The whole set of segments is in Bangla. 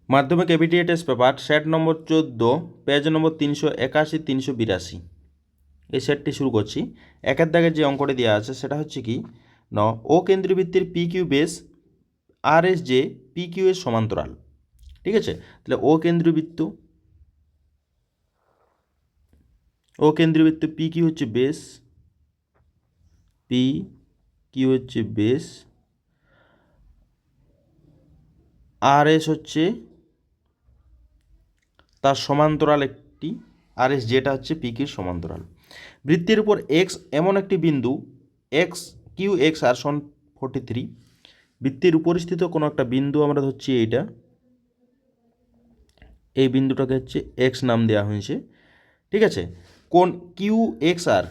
মাধ্যমিক ABTA test paper set number 14 page নম্বর 381 382 এই সেটটি শুরু করছি। একের দাগের যে অঙ্কটি দেওয়া আছে সেটা হচ্ছে কি ও কেন্দ্রবৃত্তের পি কিউ বেস আর এস জে পি কিউ এর সমান্তরাল। ঠিক আছে, তাহলে ও কেন্দ্রবৃত্ত পি কিউ হচ্ছে বেস, পি কিউ হচ্ছে বেস, আর এস হচ্ছে তার সমান্তরাল একটি, আর এস যেটা হচ্ছে পি কিউর সমান্তরাল। বৃত্তের উপর এক্স এমন একটি বিন্দু এক্স কিউ এক্স আর সমান 43। বৃত্তের উপরিস্থিত কোনো একটা বিন্দু আমরা ধরছি এইটা, এই বিন্দুটাকে হচ্ছে এক্স নাম দেওয়া হয়েছে। ঠিক আছে, কোন কিউ এক্স আর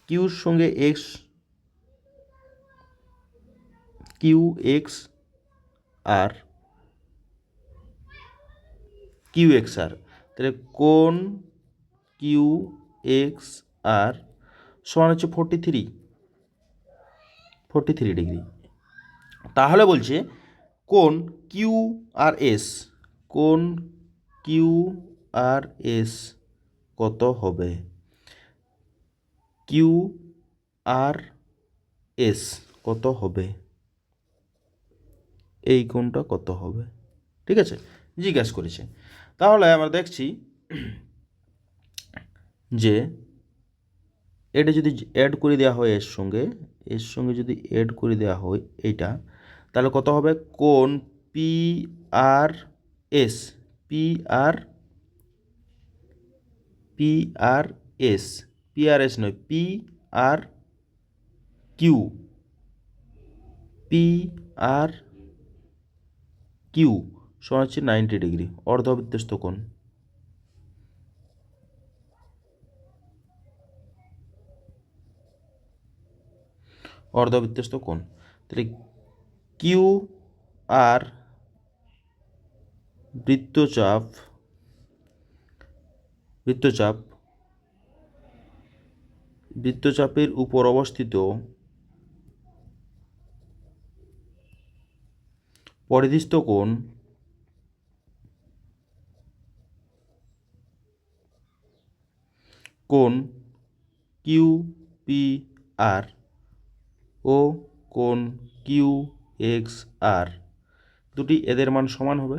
কিউর সঙ্গে এক্স, কিউ এক্স আর কিউ এক্স আর, তাহলে কোন কিউ এক্স আর সমান হচ্ছে 43 ডিগ্রি। তাহলে বলছে কোন কিউ আর এস, কোন কিউ আর এস কত হবে, কিউ আর এস কত হবে, এই কোণটা কত হবে। ঠিক আছে, জিজ্ঞাসা করেছে। তাহলে আমরা দেখছি যে এটা যদি অ্যাড করে দেওয়া হয় এর সঙ্গে যদি অ্যাড করে দেওয়া হয় এইটা, তাহলে কত হবে, কোণ P R S, P R S, P R S নয়, P R Q, P R Q সমান হচ্ছে 90 ডিগ্রি, অর্ধবৃত্তস্থ কোণ। অর্ধবৃত্তস্থ কোণ, তাহলে কিউ আর বৃত্তচাপের উপর অবস্থিত পরিধিস্থ কোণ কিউ পি আর ও কোণ কিউ এক্স আর দুটি এদের মান সমান হবে,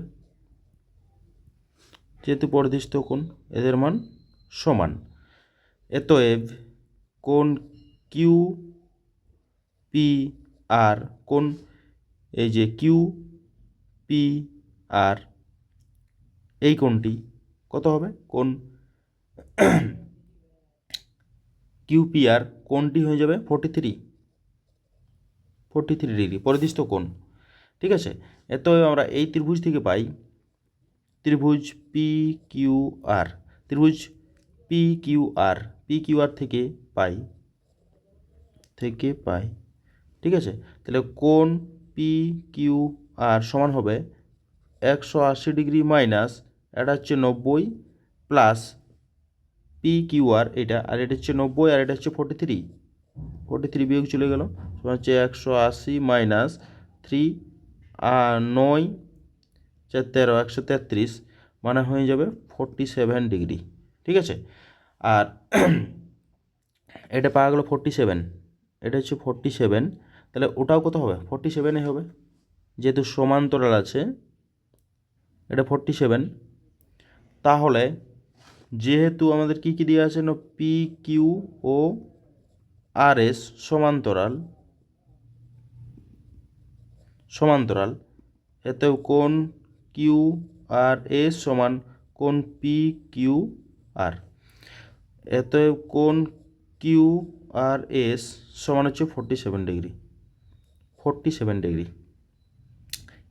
যেহেতু পরিধিস্থ কোণ এদের মান সমান। অতএব কোণ কিউ পি আর, কোণ এই যে কিউ পি আর, এই কোণটি কত হবে, কোণ কিউ পি আর কোণটি হয়ে যাবে 43 ডিগ্রি, পরিধিস্থ কোণ। ঠিক আছে, এত আমরা এই ত্রিভুজ থেকে পাই, ত্রিভুজ পি কিউ আর, ত্রিভুজ পি কিউ আর থেকে পাই, ঠিক আছে, তাহলে কোণ পি কিউ আর সমান হবে 180 ডিগ্রি মাইনাস এটা হচ্ছে 90 প্লাস পি কিউ আর এটা, আর এটা হচ্ছে 90 আর এটা হচ্ছে 43 বিয়োগ চলে গেল, সমান হচ্ছে 180 মাইনাস 3 9 4 13 133, মানে হয়ে যাবে 47 ডিগ্রি। ঠিক আছে, আর এটা পাওয়া গেল 47, এটা হচ্ছে 47, তাহলে ওটাও কত হবে, 47 হবে, যেহেতু সমান্তরাল আছে এটা 47। তাহলে যেহেতু আমাদের কি দেওয়া আছে না, পি কিউ ও আর এস সমান্তরাল, এতেও কোণ কিউ আর এস সমান কোণ পি কিউ আর, এতেও কোণ কিউ আর এস সমান হচ্ছে 47 ডিগ্রি,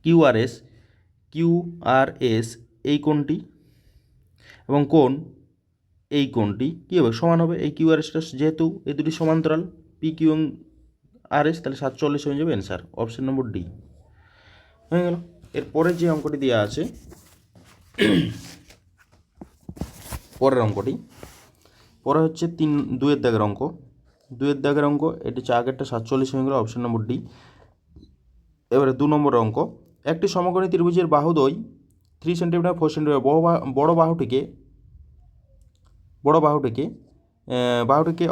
কিউ আর এস এই কোণটি এবং কোণ এই কোণটি কী হবে, সমান হবে। এই কিউ আর এসটা যেহেতু এই দুটি সমান্তরাল পি কিউ আর এস, তাহলে 47 হয়ে যাবে অ্যান্সার, অপশন নম্বর ডি হয়ে গেল। এরপরে যে অঙ্কটি দেওয়া আছে, পরের অঙ্কটি পরে হচ্ছে 2-এর দাগের অঙ্ক, এটি হচ্ছে আগেরটা 47 হয়ে গেল, অপশন নম্বর ডি। এবারে 2 নম্বরের অঙ্ক, একটি সমকোণী ত্রিভুজের বাহুদ্বয় 3 সেন্টিমিটার 4 সেন্টিমিটার বড় বাহুটিকে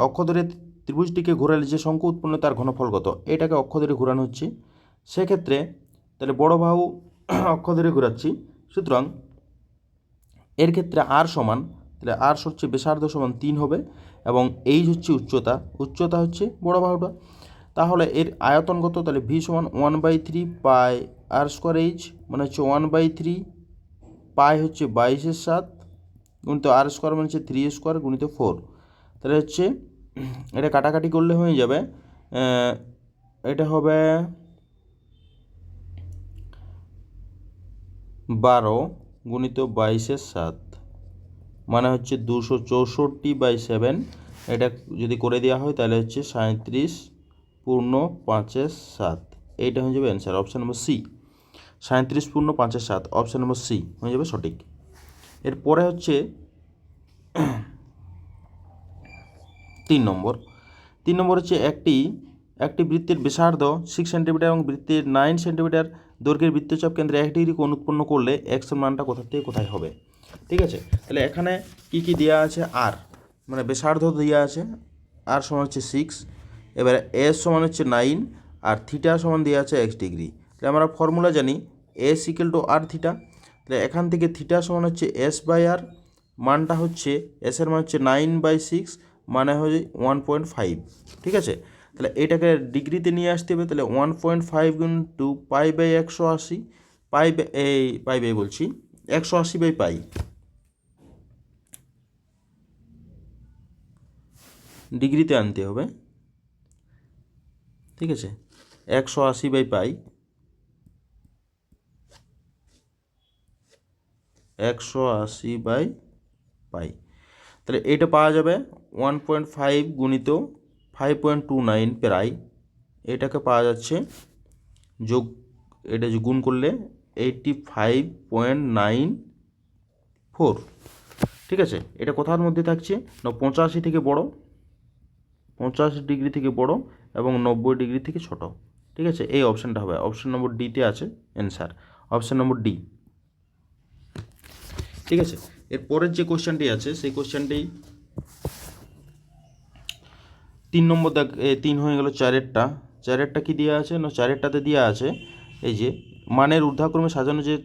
অক্ষ ধরে ত্রিভুজটিকে ঘোরালে যে শঙ্কু উৎপন্ন তার ঘনফল কত? এটাকে অক্ষ ধরে ঘোরানো হচ্ছে। সেক্ষেত্রে তাহলে বড় বাহু অক্ষ ধরে ঘোরাচ্ছি, সুতরাং এর ক্ষেত্রে আর সমান, তাহলে আর হচ্ছে ব্যাসার্ধ সমান 3 হবে এবং এইচ হচ্ছে উচ্চতা হচ্ছে বড় বাহুটা। তাহলে এর আয়তন কত? তাহলে ভি সমান 1/3 পাই আর স্কোয়ার এইচ, মানে হচ্ছে 1/3 পাই হচ্ছে 22/7 গুণিত আর স্কোয়ার মানে হচ্ছে 3 স্কোয়ার গুণিত 4। তাহলে হচ্ছে এটা কাটাকাটি করলে হয়ে যাবে, এটা হবে 12 গুণিত 22/7 মানে হচ্ছে 264/7। এটা যদি করে দেওয়া হয় তাহলে হচ্ছে 37 পূর্ণ 5/7। এইটা হয়ে যাবে অ্যান্সার, অপশান নম্বর সি। 37 পূর্ণ 5/7, অপশান নম্বর সি হয়ে যাবে সঠিক। এরপরে হচ্ছে 3 নম্বর হচ্ছে একটি বৃত্তের ব্যাসার্ধ 6 সেন্টিমিটার এবং বৃত্তের 9 সেন্টিমিটার দৈর্ঘ্যের বৃত্তচাপ কেন্দ্রে 1 ডিগ্রি কোণ উৎপন্ন করলে এক্স এর মানটা কোথা থেকে কোথায় হবে? ঠিক আছে, তাহলে এখানে কি দেওয়া আছে? আর মানে ব্যাসার্ধ দেওয়া আছে, আর সমান হচ্ছে 6, এবারে এস সমান হচ্ছে 9 আর থিটা সমান দেওয়া আছে x ডিগ্রি। তাহলে আমরা ফর্মুলা জানি S equal to R theta. তাহলে এখান থেকে থিটা সমান হচ্ছে s/r, মানটা হচ্ছে এস এর মান হচ্ছে 9/6 মানে হচ্ছে 1.5। ঠিক আছে, তাহলে এটাকে ডিগ্রিতে নিয়ে আসতে হবে। তাহলে 1.5 × π/180, পাই বলছি 180/পাই ডিগ্রিতে আনতে হবে। ঠিক আছে, 180/পাই 180/পাই, তাহলে এটা পাওয়া যাবে 1.5 গুণিত 5.29 প্রায়, এটাকে পাওয়া যাচ্ছে এটা গুণ করলে 85.94। ঠিক আছে, এটা কোথার মধ্যে থাকছে না 85 থেকে বড়, 85 ডিগ্রি থেকে বড় এবং 90 ডিগ্রি থেকে ছোট। ঠিক আছে, এই অপশানটা হবে, অপশান নম্বর ডিতে আছে অ্যান্সার, অপশান নম্বর ডি। ঠিক আছে, এরপরের যে কোশ্চেনটি আছে সেই কোশ্চেনটি 3 নম্বর 3 হয়ে গেল। চারেরটা কি দেওয়া আছে না, চারেরটাতে দেওয়া আছে এই যে মানের ঊর্ধ্বক্রমে সাজানো যে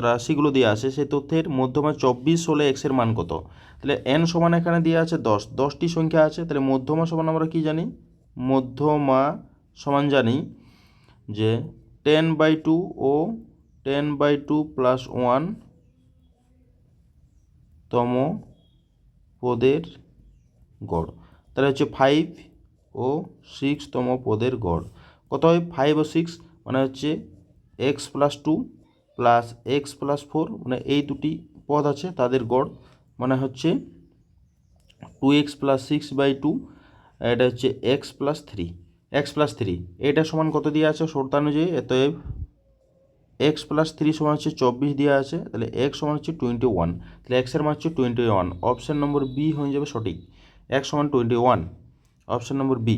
রাশিগুলো দেওয়া আছে সেই তথ্যের মধ্যমা 24 হলে এক্স এর মান কত? তাহলে এন সমান এখানে দেওয়া আছে 10টি সংখ্যা আছে। তাহলে মধ্যমা সমান আমরা কি জানি? মধ্যমা সমান জানি যে 10/2 ও 10/2 প্লাস 1 তম পদের গড়। তাহলে হচ্ছে 5 ও 6 তম পদের গড় কত হয়? 5 ও 6 মানে হচ্ছে x+2 প্লাস x+4, মানে এই দুটি পদ আছে তাদের গড় মানে হচ্ছে 2x + 6/2, এটা হচ্ছে x+3 এটা সমান কত দিয়ে আছে শর্ত অনুযায়ী? অতএব x+3 সমান হচ্ছে 24 দেওয়া আছে, তাহলে x সমান হচ্ছে 21, তাহলে x এর মান হচ্ছে 21, অপশান নম্বর বি হয়ে যাবে সঠিক, x সমান 21, অপশান নম্বর বি।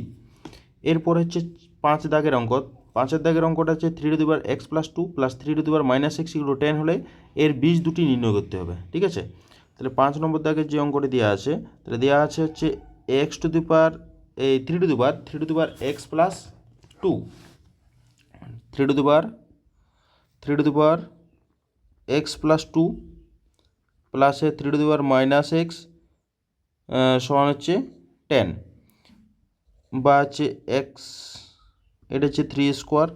এরপর হচ্ছে 5 দাগের অঙ্ক। 5 দাগের অঙ্কটা হচ্ছে 3x+2 + 3 - x = 10 হলে এর বীজ দুটি নির্ণয় করতে হবে। ঠিক আছে, তাহলে 5 নম্বর দাগের যে অঙ্কটি দেওয়া আছে, তাহলে দেওয়া আছে হচ্ছে 3x+2 3x+2 প্লাস 3 - x সমান হচ্ছে 10, বা হচ্ছে এক্স, এটা হচ্ছে 3 স্কোয়ার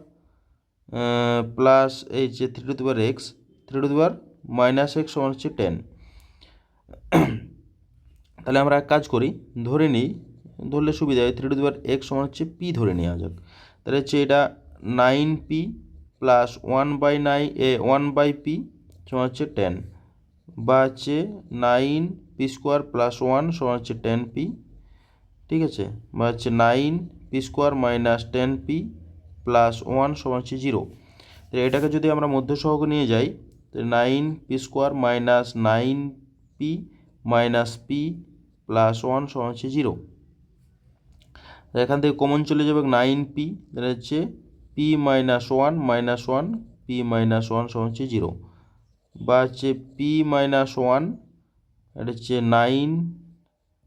প্লাস এই যে 3x 3 - x সমান হচ্ছে 10। তাহলে আমরা এক কাজ করি, ধরলে সুবিধা হয়, 3x সমান হচ্ছে পি ধরে নেওয়া যাক। তাহলে হচ্ছে এটা 9p প্লাস 1/p সমান হচ্ছে 10, বা হচ্ছে 9p² প্লাস 1 সমান হচ্ছে 10p। ঠিক আছে, বা হচ্ছে 9p² - 10p প্লাস 1 সমান হচ্ছে 0। তো এটাকে যদি আমরা মধ্য সহগ নিয়ে যাই, তো 9p² - 9p - p প্লাস 1 সমান হচ্ছে 0। এখান থেকে কমন চলে যাবে 9p, তাহলে হচ্ছে p - 1 - 1 পি মাইনাস ওয়ান সমান হচ্ছে 0, বা হচ্ছে পি মাইনাস ওয়ান, এটা হচ্ছে 9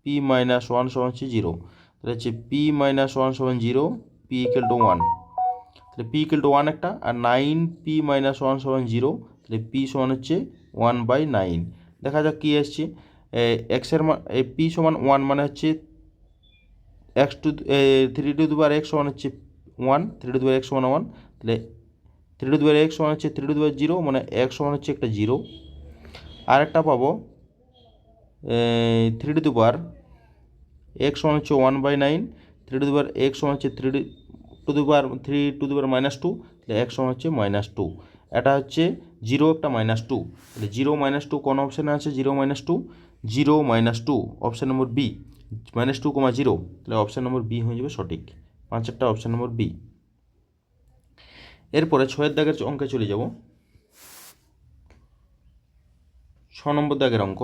পি মাইনাস ওয়ান সমান হচ্ছে 0, তাহলে হচ্ছে পি মাইনাস ওয়ান সমান 0, পি ইকুয়াল টু 1, তাহলে পি ইকুয়াল টু 1 একটা, আর 9 পি মাইনাস ওয়ান সমান 0, তাহলে পি সমান হচ্ছে 1/9। দেখা যাক কী এসছে, এক্সের মান পি সমান 1 মানে হচ্ছে x to 3 to the power x সমান হচ্ছে 1, 3 টু দি পাওয়ার এক্স সমান 1, তাহলে 3 টু দি পাওয়ার এক্স সমান হচ্ছে 3 টু দি পাওয়ার 0, মানে এক্স সমান হচ্ছে একটা 0। আরেকটা পাবো 3 টু দি পাওয়ার এক্স সমান হচ্ছে 1/9, 3 টু দি পাওয়ার এক্স সমান হচ্ছে 3 to the power 3 to the পাওয়ার -2, তাহলে এক্স সমান হচ্ছে -2। এটা হচ্ছে 0 একটা -2, তাহলে 0 -2 কোন অপশানে আছে? 0 -2, 0 -2 অপশান নম্বর বি, -2, 0, তাহলে অপশান নম্বর বি হয়ে যাবে সঠিক, 5-টা অপশান নম্বর বি। এরপরে 6 দাগের অঙ্কে চলে যাব। 6 নম্বর দাগের অঙ্ক।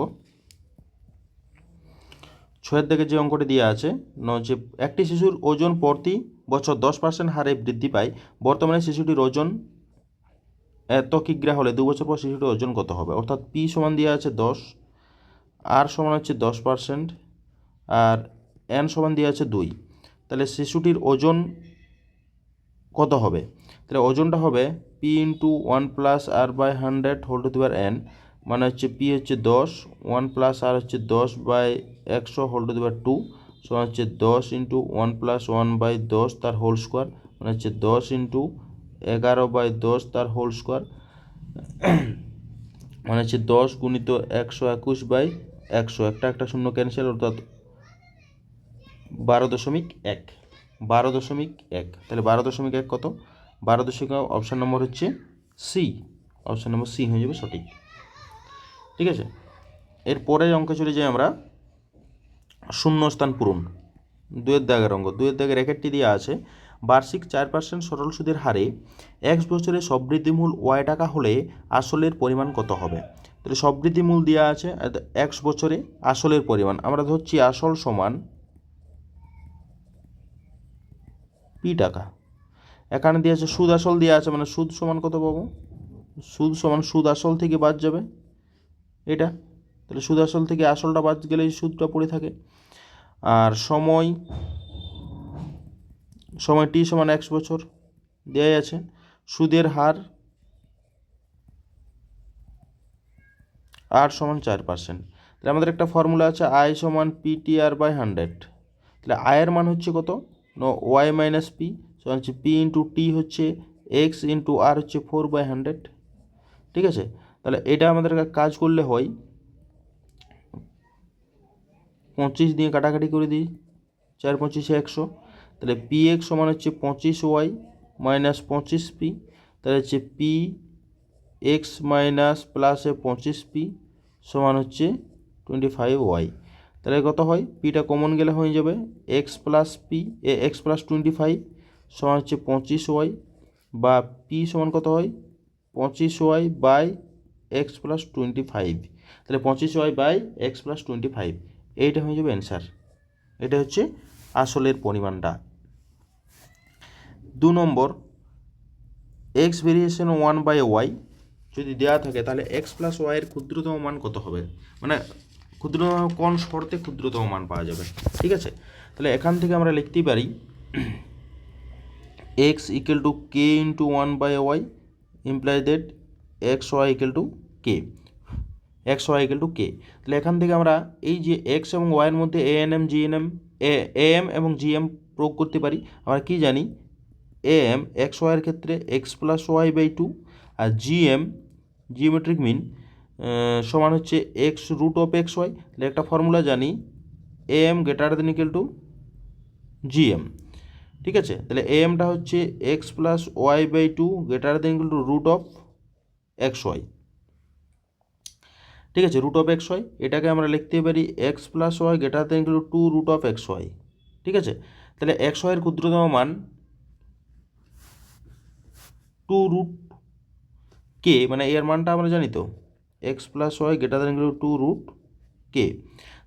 6 দাগে যে অঙ্কটি দেওয়া আছে, যে একটি শিশুর ওজন প্রতি বছর 10% হারে বৃদ্ধি পায়, বর্তমানে শিশুটির ওজন এত কিগ্রা হলে 2 বছর পর শিশুটির ওজন কত হবে? অর্থাৎ পি সমান দেওয়া আছে 10, আর সমান হচ্ছে 10%, আর এন সমান দেওয়া আছে 2, তাহলে শিশুটির ওজন কত হবে? তাহলে ওজনটা হবে P into 1 plus R by 100 whole to the power N, মানে হচ্ছে পি হচ্ছে 10, 1 প্লাস আর হচ্ছে 10/100 হোল টু দি পাওয়ার 2, সমান হচ্ছে 10 ইন্টু 1 প্লাস 1/10 তার হোল স্কোয়ার, মানে হচ্ছে 10 ইন্টু 11/10 তার হোল স্কোয়ার, মানে হচ্ছে 10 গুণিত 121/100, একটা শূন্য ক্যান্সেল, অর্থাৎ 12.1, 12.1। তাহলে 12.1 কত? 12.1 অপশান নম্বর হচ্ছে সি, অপশান নম্বর সি হয়ে যাবে সঠিক। ঠিক আছে, এরপরে অঙ্কে চলে যাই আমরা শূন্যস্থান পূরণ। 2 দাগের অঙ্ক। 2 দাগের রেকেটটি দেওয়া আছে, বার্ষিক 4% সরল সুদের হারে 1 বছরে সবৃদ্ধিমূল ওয়াই টাকা হলে আসলের পরিমাণ কত হবে? তাহলে সবৃদ্ধিমূল দেওয়া আছে 1 বছরে, আসলের পরিমাণ আমরা ধরছি আসল সমান পি টাকা। এখানে দেওয়া আছে সুদ আসল দেওয়া আছে, মানে সুদ সমান কত পাবো? সুদ সমান সুদ আসল থেকে বাদ যাবে এটা, তাহলে সুদ আসল থেকে আসলটা বাদ গেলে সুদটা পড়ে থাকে। আর সময় টি সমান 1 বছর দেওয়াই আছে। সুদের হার আর সমান 4%। তাহলে আমাদের একটা ফর্মুলা আছে আই সমান PTR/100। তাহলে আয়ের মান হচ্ছে কত? ওয়াই মাইনাস পি, সমান হচ্ছে পি ইন্টু টি হচ্ছে এক্স ইন্টু আর হচ্ছে 4/100। ঠিক আছে, তাহলে এটা আমাদের কাজ করলে হয় 25 দিয়ে কাটাকাটি করে দিই, 4×25 100, তাহলে পি এক্স সমান হচ্ছে 25y মাইনাস 25p, তাহলে হচ্ছে পি এক্স মাইনাস প্লাসে 25p সমান হচ্ছে 25y। তাহলে কত হয়? পিটা কমন গেলে হয়ে যাবে x plus P, x plus 25 সমান হচ্ছে 25y, বা পি সমান কত হয়? 25y বাই এক্স প্লাস 25, তাহলে 25y বাই এক্স প্লাস 25, এইটা হয়ে যাবে অ্যান্সার। এটা হচ্ছে আসলের পরিমাণটা। 2 নম্বর, এক্স ভেরিয়েশন 1/y যদি দেওয়া থাকে, তাহলে এক্স প্লাস ওয়াইয়ের ক্ষুদ্রতম মান কত হবে? মানে ক্ষুদ্রতম কোন শর্তে ক্ষুদ্রতম মান পাওয়া যাবে? ঠিক আছে, তাহলে এখান থেকে আমরা লিখতেই পারি x equal to k into 1/y imply that x y equal to k, x y equal to k. তাহলে এখান থেকে আমরা এই যে এক্স এবং ওয়াইয়ের মধ্যে এএম এবং জিএম প্রয়োগ করতে পারি। আমরা কি জানি? এএম এক্স ওয়াইয়ের ক্ষেত্রে এক্স প্লাস ওয়াই বাই 2, আর জিএম জিওমেট্রিক মিন সমান হচ্ছে x root of x y. তাহলে একটা ফর্মুলা জানি, AM greater than equal to GM. ঠিক আছে, তাহলে এএমটা হচ্ছে x plus y by 2 greater than equal to root of x y. ঠিক আছে, রুট অফ এক্স ওয়াই, এটাকে আমরা লিখতে পারি x plus y greater than equal to 2 root of x y. ঠিক আছে, তাহলে এক্স ওয়াইয়ের ক্ষুদ্রতম মান 2 রুট কে, মানে এর মানটা আমরা জানি তো, x plus y greater than equal to 2 root k.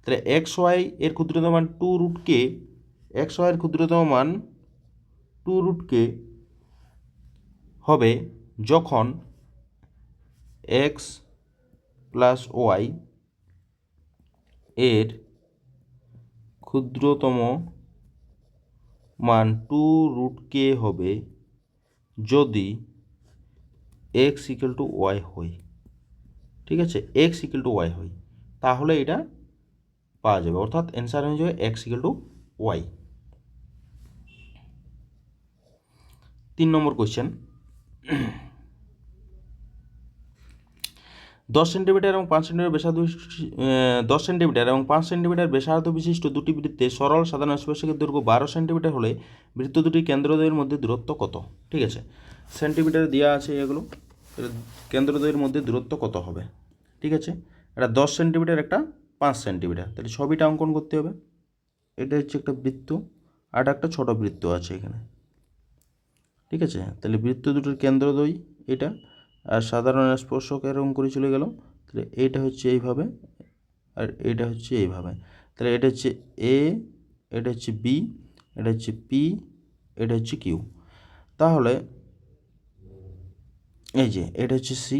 তাহলে এক্স ওয়াই এর ক্ষুদ্রতম মান 2 রুট কে, এক্স ওয়াইয়ের ক্ষুদ্রতম মান 2 রুট কে হবে যখন এক্স প্লাস ওয়াই এর ক্ষুদ্রতম মান 2√k হবে যদি এক্স ইকুয়াল টু ওয়াই হয়। ঠিক আছে, এক্স ইকুয়াল টু ওয়াই হয়, তাহলে এটা পাওয়া যাবে, অর্থাৎ অ্যান্সার হয়ে যাবে x equal to y. 3 number question, 10 centimetre এবং 5 সেন্টিমিটার ব্যাসার্ধ 10 সেন্টিমিটার এবং 5 সেন্টিমিটার ব্যাসার্ধ বিশিষ্ট দুটি বৃত্তে সরল সাধারণ স্পর্শকের দৈর্ঘ্য 12 সেন্টিমিটার হলে বৃত্ত দুটির কেন্দ্রদ্বয়ের মধ্যে দূরত্ব কত? ঠিক আছে, সেন্টিমিটারে দেওয়া আছে এগুলো, কেন্দ্রদ্বয়ের মধ্যে দূরত্ব কত হবে? ঠিক আছে, এটা 10 সেন্টিমিটার, একটা 5 সেন্টিমিটার, তাহলে ছবিটা অঙ্কন করতে হবে। এটা হচ্ছে একটা বৃত্ত আর একটা ছোট বৃত্ত আছে এখানে। ঠিক আছে, তাহলে বৃত্ত দুটোর কেন্দ্রদ্বয় এটা, আর সাধারণ স্পর্শক এরকম করে চলে গেল, তাহলে এইটা হচ্ছে এইভাবে আর এটা হচ্ছে এইভাবে, তাহলে এটা হচ্ছে এ, এটা হচ্ছে বি, এটা হচ্ছে পি, এটা হচ্ছে কিউ। তাহলে এই যে এটা হচ্ছে সি,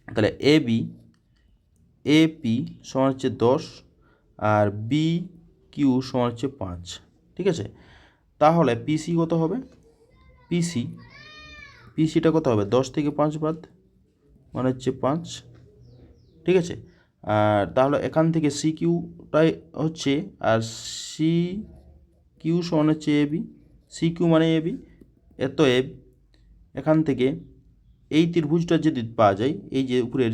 তাহলে এ পি সমান হচ্ছে 10 আর বি কিউ সমান হচ্ছে 5। ঠিক আছে, তাহলে পিসি কত হবে? পিসিটা কত হবে? 10 থেকে 5 বাদ, মানে হচ্ছে 5। ঠিক আছে, আর তাহলে এখান থেকে সি কিউটাই হচ্ছে, আর সি কিউ সমান হচ্ছে এবি, সি কিউ মানে এবি, এত এখান থেকে এই ত্রিভুজটা যদি পাওয়া যায়, এই যে উপরে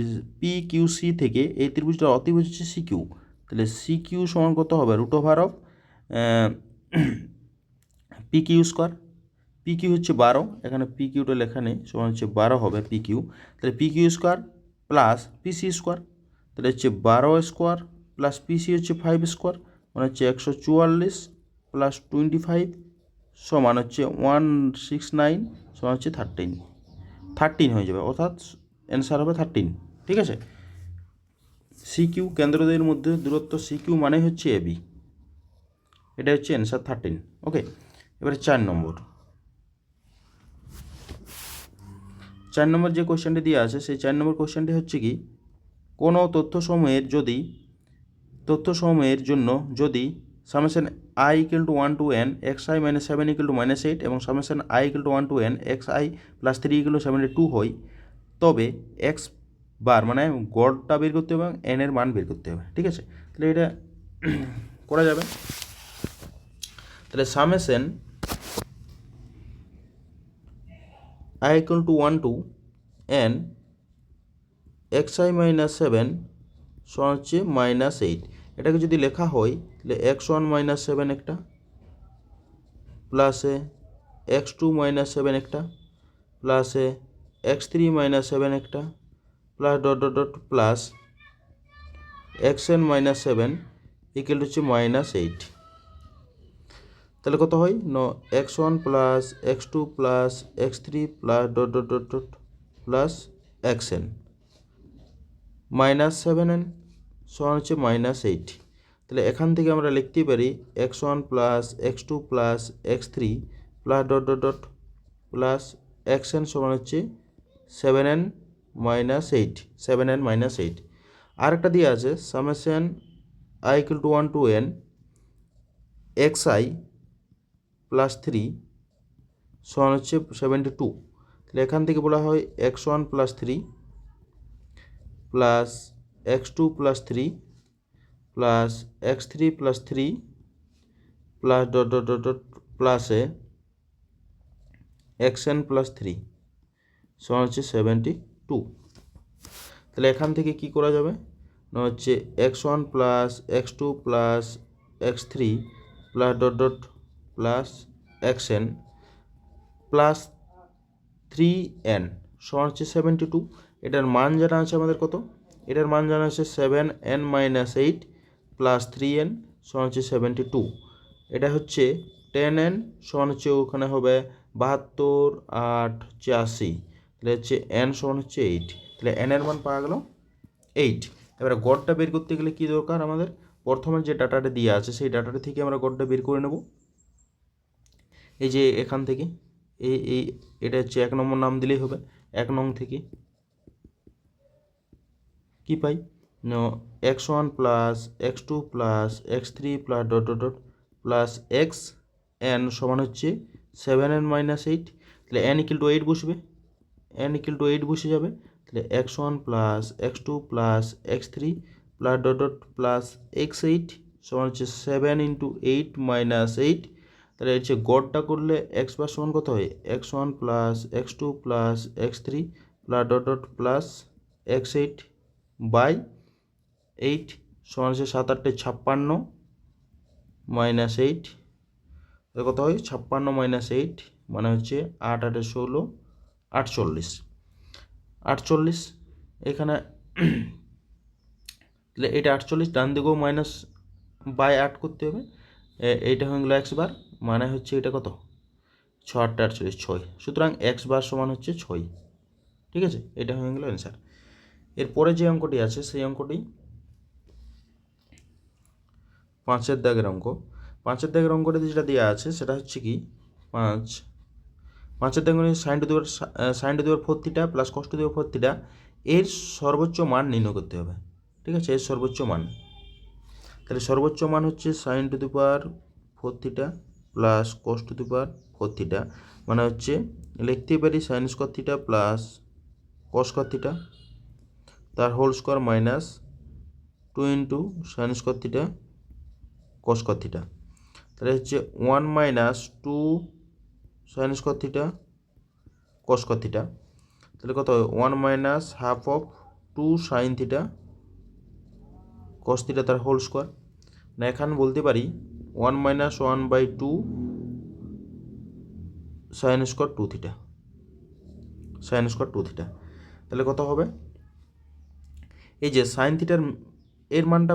পি কিউ সি থেকে এই ত্রিভুজটা অতিভুজ হচ্ছে সি কিউ, তাহলে সি কিউ সমান কত হবে? √অফ P Q square. P Q হচ্ছে 12, এখানে পি কিউটা লেখা নেই, সমান হচ্ছে 12 হবে পি কিউ, তাহলে P Q square plus PC square, তাহলে হচ্ছে 12 স্কোয়ার প্লাস পিসি হচ্ছে 5 স্কোয়ার, মানে হচ্ছে 144 প্লাস 25 সমান হচ্ছে 169 সমান হচ্ছে 13 হয়ে যাবে, অর্থাৎ অ্যান্সার হবে 13। ঠিক আছে, সি কিউ কেন্দ্রদ্বয়ের মধ্যে দূরত্ব সি কিউ মানে হচ্ছে এবি, এটা হচ্ছে অ্যান্সার 13। ওকে, এবারে 4 নম্বর যে কোয়েশ্চেনটি দেওয়া আছে, সেই 4 নম্বর কোয়েশ্চেনটি হচ্ছে কি, কোনো তথ্যসমূহের জন্য যদি summation I equal to 1 to N X I minus 7 equal to -8 এবং summation I equal to 1 to N X I plus 3 equal to 72 হয়, তবে এক্স বার মানে গড়টা বের করতে হবে এবং এন এর মান বের করতে হবে। ঠিক আছে, তাহলে এটা করা যাবে। তাহলে summation I equal to 1 to N X I minus 7 সমান হচ্ছে -8, এটাকে যদি লেখা হয় তাহলে x1 মাইনাস 7 একটা প্লাসে x2 মাইনাস 7 একটা প্লাসে x3 মাইনাস 7 একটা plus dot dot dot plus xn minus 7 equal হচ্ছে -8। তাহলে কত হয়? x1 plus x2 plus x3 plus dot dot dot dot plus xn -7n সমান হচ্ছে -8। তাহলে এখান থেকে আমরা লিখতে পারি x1 plus x2 plus x3 plus dot dot dot plus xn সমান হচ্ছে 7n -8। আরেকটা দিয়ে আছে summation i equal to 1 to n xi plus 3 সমান হচ্ছে 72। তাহলে এখান থেকে বলা হয় x1 plus 3 plus x2 plus 3 plus x3 plus 3 plus dot dot dot dot প্লাসে xn প্লাস 3 সমান হচ্ছে 72। তাহলে এখান থেকে কি করা যাবে না, হচ্ছে x1 plus x2 plus x3 plus dot dot plus xn plus 3n সমান হচ্ছে 72। এটার মান জানা আছে আমাদের কত? এটার মান জানা আছে 7n -8 প্লাস 3n সমান হচ্ছে 72। এটা হচ্ছে 10n সমান হচ্ছে ওখানে হবে 72, 8 হচ্ছে 80, তাহলে হচ্ছে n সমান হচ্ছে 8। তাহলে n এর মান পাওয়া গেল 8। এবারে গড়টা বের করতে গেলে কি দরকার আমাদের? প্রথমে যে ডাটাটা দিয়ে আছে সেই ডাটাটা থেকে আমরা গড়টা বের করে নেব। এই যে এখান থেকে এই এটা হচ্ছে 1 নম্বর নাম দিলেই হবে। 1 নং থেকে কি পাই, x1 plus x2 plus x3 plus dot dot dot plus x N সমান হচ্ছে 7n মাইনাস 8। তাহলে n ইকুয়াল টু 8 বসবে, n ইকুয়াল টু 8 বসে যাবে। তাহলে x1 plus x2 plus x3 plus dot dot plus x8 সমান হচ্ছে 7 ইন্টু 8 মাইনাস 8। তাহলে হচ্ছে গড়টা করলে x বার সমান কত হয়, x1 plus x2 plus x3 plus dot dot plus x8 by 8 সমান হচ্ছে 7 8 56 মাইনাস 8। কত হয় 56 মাইনাস 8 মানে হচ্ছে 8 8 16 48 48। এখানে তাহলে এটা 48, ডান দিকেও মাইনাস বাই 8 করতে হবে। এইটা হয়ে গেলো এক্স বার, মানে হচ্ছে এটা কত 6 8 48 6। সুতরাং এক্স বার সমান হচ্ছে 6। ঠিক আছে, এটা হয়ে গেলো অ্যান্সার। এরপরে যে অঙ্কটি আছে সেই অঙ্কটি 5-এর দাগের অঙ্ক। 5-এর দাগের অঙ্কটি যেটা দেওয়া আছে সেটা হচ্ছে কি 5-এর দাগের sine to the power 4 theta plus cos to the power 4 theta এর সর্বোচ্চ মান নির্ণয় করতে হবে। ঠিক আছে, এর সর্বোচ্চ মান, তাহলে সর্বোচ্চ মান হচ্ছে sine to the power 4 theta plus cos to the power 4 theta, মানে হচ্ছে লিখতে পারি sine square theta plus cos square theta তার whole square minus 2 into sine square theta cos square theta. তাহলে হচ্ছে 1 minus 2 sine square theta cos square theta. তাহলে কত হয় 1 minus half of 2 sine theta cos theta তার হোল স্কোয়ার। না এখন বলতে পারি 1 minus 1/2 sine square 2 theta, sine square 2 theta. তাহলে কত হবে, এই যে সাইন থিটার এর মানটা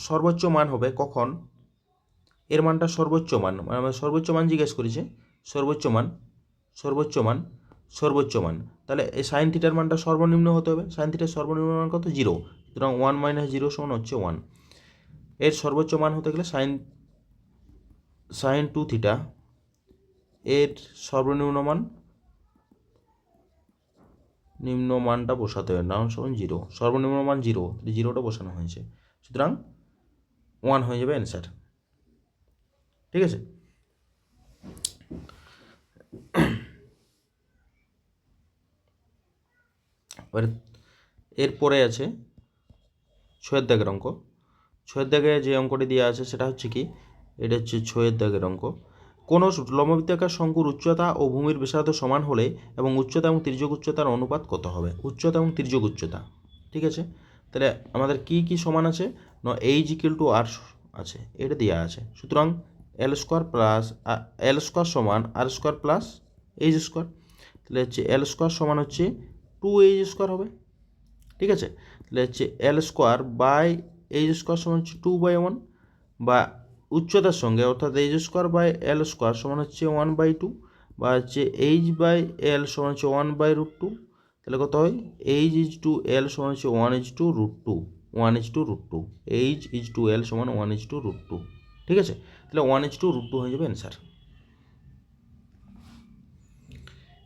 সর্বোচ্চ মান হবে কখন, এর মানটা সর্বোচ্চ মান, মানে আমরা সর্বোচ্চ মান জিজ্ঞেস করেছে, সর্বোচ্চ মান সর্বোচ্চ মান সর্বোচ্চ মান। তাহলে এই সাইন থিটার মানটা সর্বনিম্ন হতে হবে, সাইন থিটার সর্বনিম্ন মান কত 0, সুতরাং 1 মাইনাস 0 সমান হচ্ছে 1। এর সর্বোচ্চ মান হতে গেলে সাইন 2 থিটা এর সর্বনিম্ন মান নিম্ন মানটা বসাতে হবে, নাম সমান 0, সর্বনিম্ন মান 0, 0টা বসানো হয়েছে, সুতরাং 1 হয়ে যাবে অ্যান্সার। ঠিক আছে, এরপরে আছে 6-এর দাগের অঙ্ক। 6-এর দাগে যে অঙ্কটি দেওয়া আছে সেটা হচ্ছে কি, এটা হচ্ছে 6-এর দাগের অঙ্ক। কোনো লম্ববৃত্তাকার শঙ্কুর উচ্চতা ও ভূমির ব্যাসার্ধ সমান হলে এবং উচ্চতা এবং তির্যক উচ্চতার অনুপাত কত হবে, উচ্চতা এবং তির্যক উচ্চতা। ঠিক আছে, তাহলে আমাদের কি কি সমান আছে, এইচ ইকুয়াল টু আর আছে, এটা দেওয়া আছে। সুতরাং এল স্কোয়ার প্লাস এল স্কোয়ার সমান আর স্কোয়ার প্লাস এইচ স্কোয়ার। তাহলে হচ্ছে এল স্কোয়ার সমান হচ্ছে 2h স্কোয়ার হবে। ঠিক আছে, তাহলে হচ্ছে L square by H square সমান হচ্ছে 2/1, বা উচ্চতার সঙ্গে অর্থাৎ H square by L square সমান হচ্ছে 1/2, বা হচ্ছে এইচ বাই এল সমান হচ্ছে 1/√2। তাহলে কত হয় এইচ ইজ টু এল সমান হচ্ছে 1:√2, 1:√2, এইচ ইজ টু এল সমান 1:√2। ঠিক আছে, তাহলে 1:√2 হয়ে যাবে অ্যান্সার।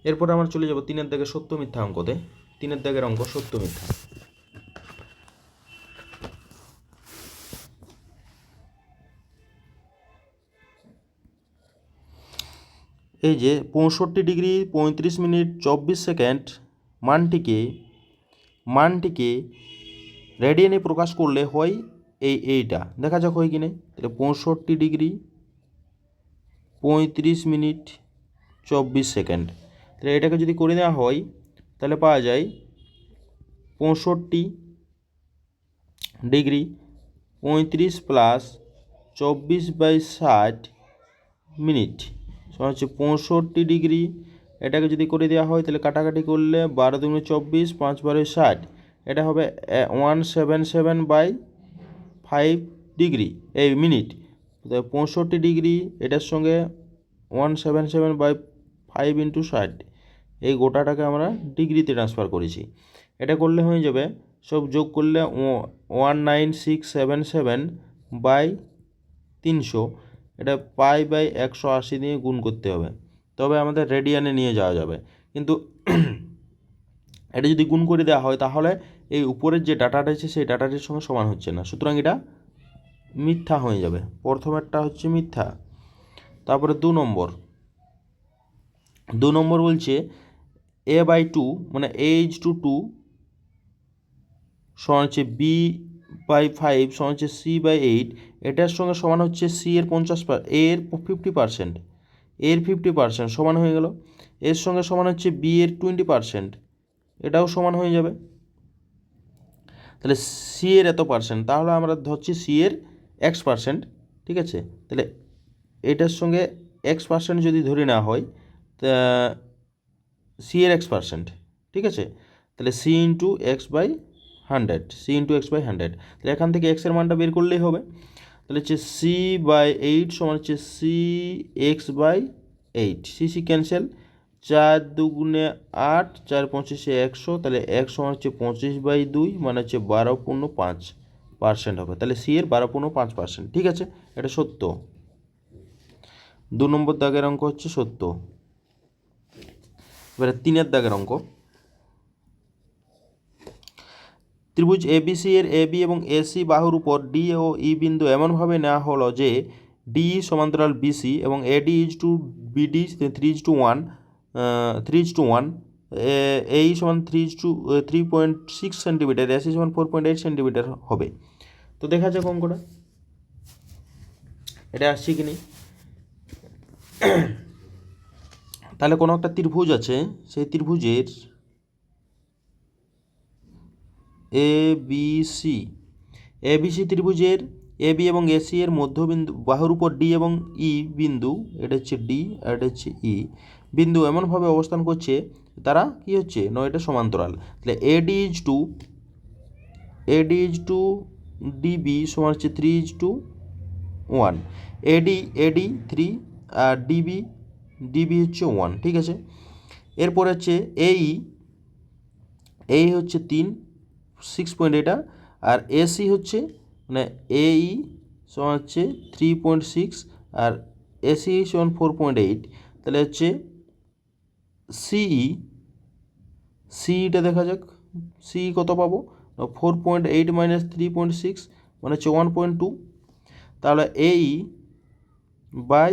এরপরে আমরা চলে যাব 3-এর দাগে সত্য মিথ্যা অঙ্কতে। 3-এর দাগের অঙ্ক সত্য মিথ্যা। এই যে 65 ডিগ্রি 35 মিনিট 24 সেকেন্ড মানটিকে রেডিয়ানে প্রকাশ করলে হয় এইটা, দেখা যাক হয় কি না। তাহলে 65 ডিগ্রি 35 মিনিট 24 সেকেন্ড, তাহলে এটাকে যদি করে নেওয়া হয় তাহলে পাওয়া যায় 65 ডিগ্রি 35 প্লাস 24/60 মিনিট সমান হচ্ছে 65 ডিগ্রি। এটাকে যদি করে দেওয়া হয় তাহলে কাটাকাটি করলে 12 দুগুণে 24, 5 12 60, এটা হবে 177/5 ডিগ্রি এই মিনিট। 65 ডিগ্রি এটার সঙ্গে 177/5 ইন্টু 60, এই গোটাটাকে আমরা ডিগ্রিতে ট্রান্সফার করেছি। এটা করলে হয়ে যাবে, সব যোগ করলে 19677/300, এটা পাই বাই 180 দিয়ে গুণ করতে হবে। তবে আমাদের রেডিয়ানে নিয়ে যাওয়া যাবে। কিন্তু এটা যদি গুণ করে দেওয়া হয় তাহলে এই উপরের যে ডাটাটা আছে সেই ডাটাটির সঙ্গে সমান হচ্ছে না, সুতরাং এটা মিথ্যা হয়ে যাবে। প্রথমেরটা হচ্ছে মিথ্যা। তারপরে 2 নম্বর বলছে a/2 মানে a/2 সমান হচ্ছে b/5 সমান হচ্ছে c/8, এটার সঙ্গে সমান হচ্ছে c এর 50, a এর 50%, এর 50% সমান হয়ে গেল। এর সঙ্গে সমান হচ্ছে b এর 20%, এটাও সমান হয়ে যাবে। তাহলে c এর এত পার্সেন্ট, তাহলে আমরা ধরছি c এর x%, ঠিক আছে। তাহলে এটার সঙ্গে x% যদি ধরে নেওয়া হয় তা c এর x%, ঠিক আছে। তাহলে c ইন্টু x/100, তাহলে এখান থেকে x এর মানটা বের করলেই হবে। তাহলে হচ্ছে c/8 সমান হচ্ছে cx/8, c ক্যান্সেল, 4 দুগুণে 8, 4 পঁচিশে 100, তাহলে 1 সমান হচ্ছে 25/2 মানে হচ্ছে 12.5% হবে। তাহলে c এর 12.5%, ঠিক আছে, এটা সত্য। 2 নম্বর দাগের অঙ্ক হচ্ছে সত্য। এবারে 3 দাগের অঙ্ক। ত্রিভুজ এবিসি এর এবি এবং এসি বাহুর উপর ডি ও ই বিন্দু এমনভাবে নেওয়া হলো যে ডি সমান্তরাল বিসি এবং এডি ইজ টু বিডি 3:1, এই সমান 3:6 সেন্টিমিটার, এসি সমান 4.8 সেন্টিমিটার হবে। তো দেখা যাক অঙ্কটা এটা আসছে কি নেই। তাহলে কোনো একটা ত্রিভুজ আছে, সেই ত্রিভুজের এবিসি ত্রিভুজের এবি এবং এসি এর মধ্যবিন্দু বাহুর উপর ডি এবং ই বিন্দু, এটা হচ্ছে ডি আর এটা হচ্ছে ই বিন্দু এমনভাবে অবস্থান করছে তারা কি হচ্ছে না, এটা সমান্তরাল। তাহলে এডি ইজ টু ডিবি সমান হচ্ছে 3:1, এডি 3 আর ডিবি হচ্ছে 1, ঠিক আছে। এরপর হচ্ছে এই হচ্ছে 6.8, আর এসি হচ্ছে মানে এই সমান হচ্ছে 3.6 আর এসি সমান 4.8, তাহলে হচ্ছে সিইটা দেখা যাক সিই কত পাবো, 4.8 মাইনাস 3.6 মানে হচ্ছে 1.2, তাহলে এই বাই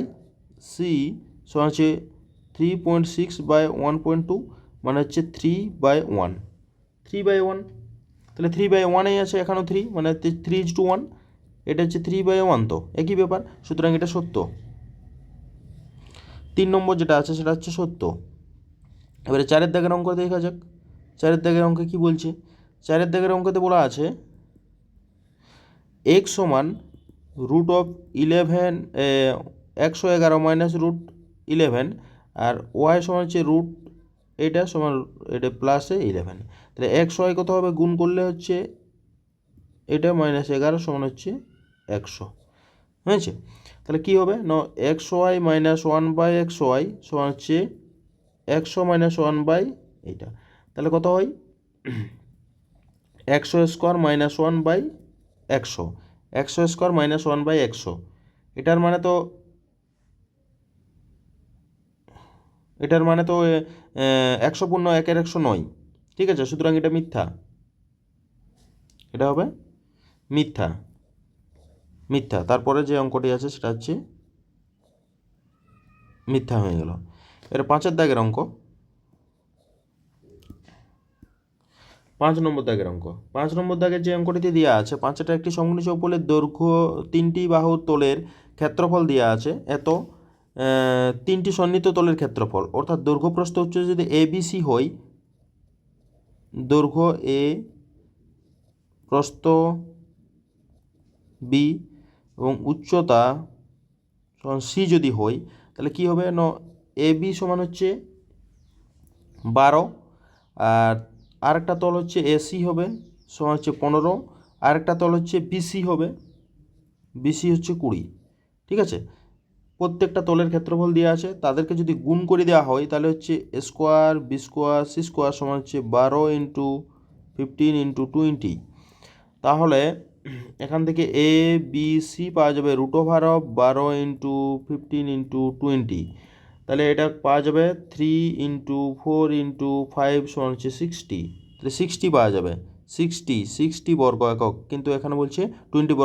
সি সমান হচ্ছে 3.6/1.2 মানে হচ্ছে 3/1, তাহলে 3/1 আছে, এখানেও 3 মানে 3:1, এটা হচ্ছে 3/1, তো একই ব্যাপার, সুতরাং এটা সত্য। 3 নম্বর যেটা আছে সেটা হচ্ছে সত্য। এবারে 4 দাগের অঙ্ক দেখা যাক। 4 দাগের অঙ্কে কি বলছে? 4 দাগের অঙ্কতে বলা আছে x সমান √11 111 মাইনাস √11 আর y সমান হচ্ছে এটা সমান এটা প্লাসে 11, তাহলে XY কত হবে, গুণ করলে হচ্ছে এটা -11 সমান হচ্ছে 100, হয়েছে। তাহলে কি হবে না, XY মাইনাস 1/XY সমান হচ্ছে 100 মাইনাস 1 এইটা, তাহলে কত হয় 100² মাইনাস 1/100, 100² মাইনাস 1/100, এটার মানে তো 100 পূর্ণ 1-এর 100 নয়, ঠিক আছে, সুতরাং এটা মিথ্যা, এটা হবে মিথ্যা। তারপরে যে অঙ্কটি আছে সেটা হচ্ছে মিথ্যা হয়ে গেল। এর 5 দাগের অঙ্ক। 5 নম্বর দাগের অঙ্ক। 5 নম্বর দাগের যে অঙ্কটিতে দেওয়া আছে, 5টা একটি সমকোণী চৌপলের দৈর্ঘ্য 3টি বাহুর তলের ক্ষেত্রফল দেওয়া আছে, এত 3টি সন্নিহিত তলের ক্ষেত্রফল, অর্থাৎ দৈর্ঘ্য প্রস্থ উচ্চতা যদি ABC হয়, দৈর্ঘ্য A প্রস্থ B এবং উচ্চতা C যদি হয়, তাহলে কি হবে না, AB সমান হচ্ছে 12, আর আরেকটা তল হচ্ছে AC হবে সমান হচ্ছে 15, আরেকটা তল হচ্ছে BC হবে, BC হচ্ছে 20, ঠিক আছে। প্রত্যেকটা তলের ক্ষেত্রফল দেওয়া আছে, তাদেরকে যদি গুণ করে দেওয়া হয় তাহলে হচ্ছে A² B² C² সমান হচ্ছে 12 × 15 × 20, তাহলে এখান থেকে ABC পাওয়া যাবে √12 × 15 × 20, তাহলে এটা পাওয়া যাবে 3 × 4 × 5 সমান হচ্ছে 60। তাহলে 60 পাওয়া যাবে, 60 বর্গ একক, কিন্তু এখানে বলছে 20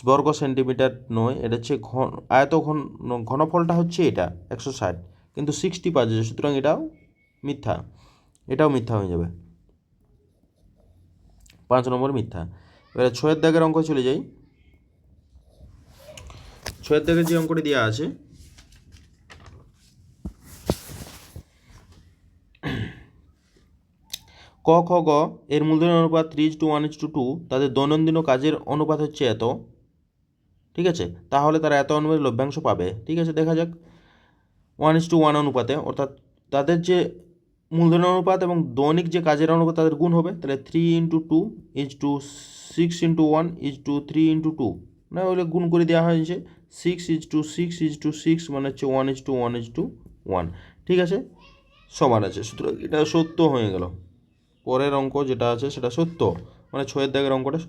বর্গ সেন্টিমিটার নয়, এটা হচ্ছে ঘনফলটা হচ্ছে এটা 160, কিন্তু 60 পাওয়া যাবে, সুতরাং এটাও মিথ্যা, এটাও মিথ্যা হয়ে যাবে, 5 নম্বর মিথ্যা। এবারে 6 দাগের অঙ্ক চলে যাই। 6 দাগের যে অঙ্কটি দেওয়া আছে, ক খ গ এর মূলধনের অনুপাত 3:1:2, তাদের দৈনন্দিন কাজের অনুপাত হচ্ছে এত, ঠিক আছে, তাহলে তারা এত অনুপাতে লভ্যাংশ পাবে। ঠিক আছে, দেখা যাক। 1:1 অনুপাতে, অর্থাৎ তাদের যে মূলধনের অনুপাত এবং দৈনিক যে কাজের অনুপাত তাদের গুণ হবে, তাহলে 3 × 2 6 × 1 3 × 2, না হলে গুণ করে দেওয়া হয়েছে, 6 মানে হচ্ছে 1:1:1, ঠিক আছে, সমান আছে, সুতরাং এটা সত্য হয়ে গেল। পরের অঙ্ক যেটা আছে সেটা সত্য, মানে 6 দাগের অঙ্কটা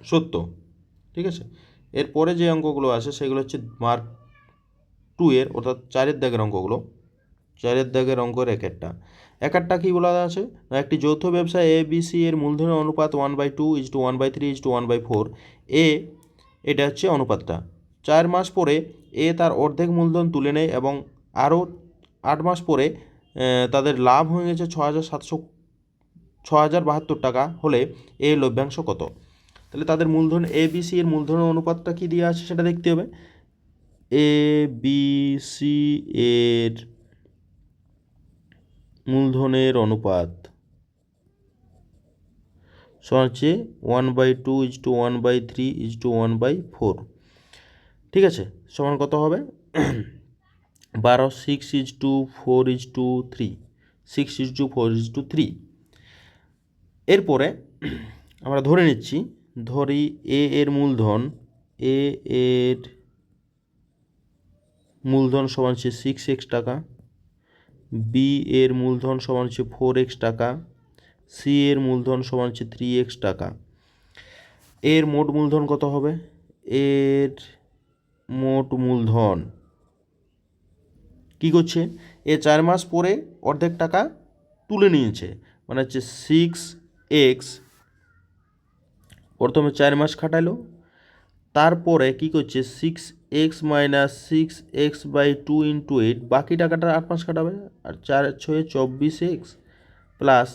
সত্য, ঠিক আছে। এরপরে যে অঙ্কগুলো আছে সেগুলো হচ্ছে মার্ক 2 এর, অর্থাৎ 4 দাগের অঙ্কগুলো। 4 দাগের অঙ্কের একটা কী বলা আছে, একটি যৌথ ব্যবসায় ABC এর মূলধনের অনুপাত 1/2 = 1/3 = 1/4, এটা হচ্ছে অনুপাতটা। 4 মাস পরে এ তার অর্ধেক মূলধন তুলে নেয় এবং আরও 8 মাস পরে তাদের লাভ হয়ে গেছে 6,072 টাকা, হলে এর লভ্যাংশ কত? তাহলে তাদের মূলধন ABC এর মূলধনের অনুপাতটা কী দেওয়া আছে সেটা দেখতে হবে। ABC এর মূলধনের অনুপাত সমান হচ্ছে 1/2 = 1/3 = 1/4, ঠিক আছে, সমান কত হবে? 12 6:4:3, 6:4:3। এরপরে আমরা ধরে নিচ্ছি, ধরি এ এর মূলধন সমান হচ্ছে 6x টাকা, বি এর মূলধন সমান হচ্ছে 4x টাকা, সি এর মূলধন সমান হচ্ছে 3x টাকা। এর মোট মূলধন কত হবে? এর মোট মূলধন কী করছে, 4 মাস পরে অর্ধেক টাকা তুলে নিয়েছে, মানে হচ্ছে 6x, প্রথমে 4 মাস খাটালো, তারপরে কি করছে 6x - 6x/2 × 8, বাকি টাকাটা 8 মাস কাটাবে, আর 4 × 6 = 24x প্লাস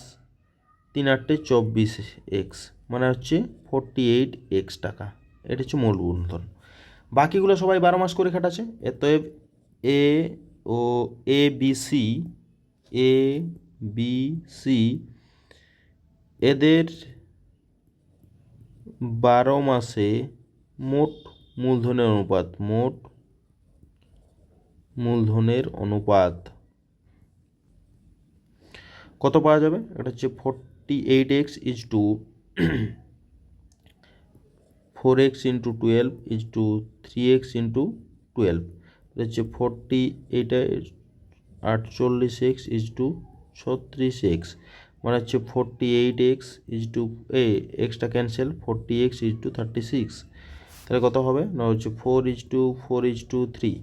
3 × 8 = 24x, মানে হচ্ছে 48x টাকা। এটা হচ্ছে মূল মূলধন। বাকিগুলো সবাই 12 মাস করে খাটাচ্ছে। অতএব ABC এদের 12 মাসে মোট মূলধনের অনুপাত কত পাওয়া যাবে? এটা হচ্ছে 48x = 4x × 12 = 3x × 12, এটা হচ্ছে 48 48x = 36x, মানে হচ্ছে 48x এক্সটা ক্যান্সেল, 40x = 36, তাহলে কত হবে না, হচ্ছে 4:4:3,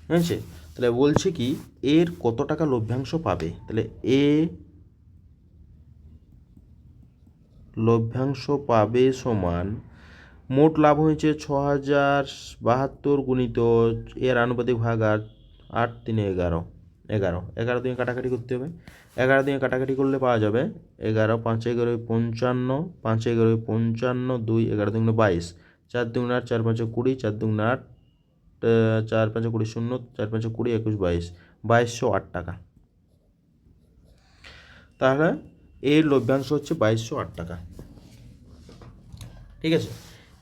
ঠিক আছে। তাহলে বলছে কি এর কত টাকা লভ্যাংশ পাবে, তাহলে এ লভ্যাংশ পাবে সমান, মোট লাভ হয়েছে 6,072 গুণিত এর আনুপাতিক ভাগ 8 3 11 11 দিয়ে কাটাকাটি করতে হবে, 11 দিয়ে কাটাকাটি করলে পাওয়া যাবে 11 5 11 55 5 11 55 2 11 2 22 4 2 8 4 5 20 4 2 8 4 5 20 0 4 5 20 21 22 2208 টাকা। তাহলে এর লভ্যাংশ হচ্ছে 2208 টাকা, ঠিক আছে।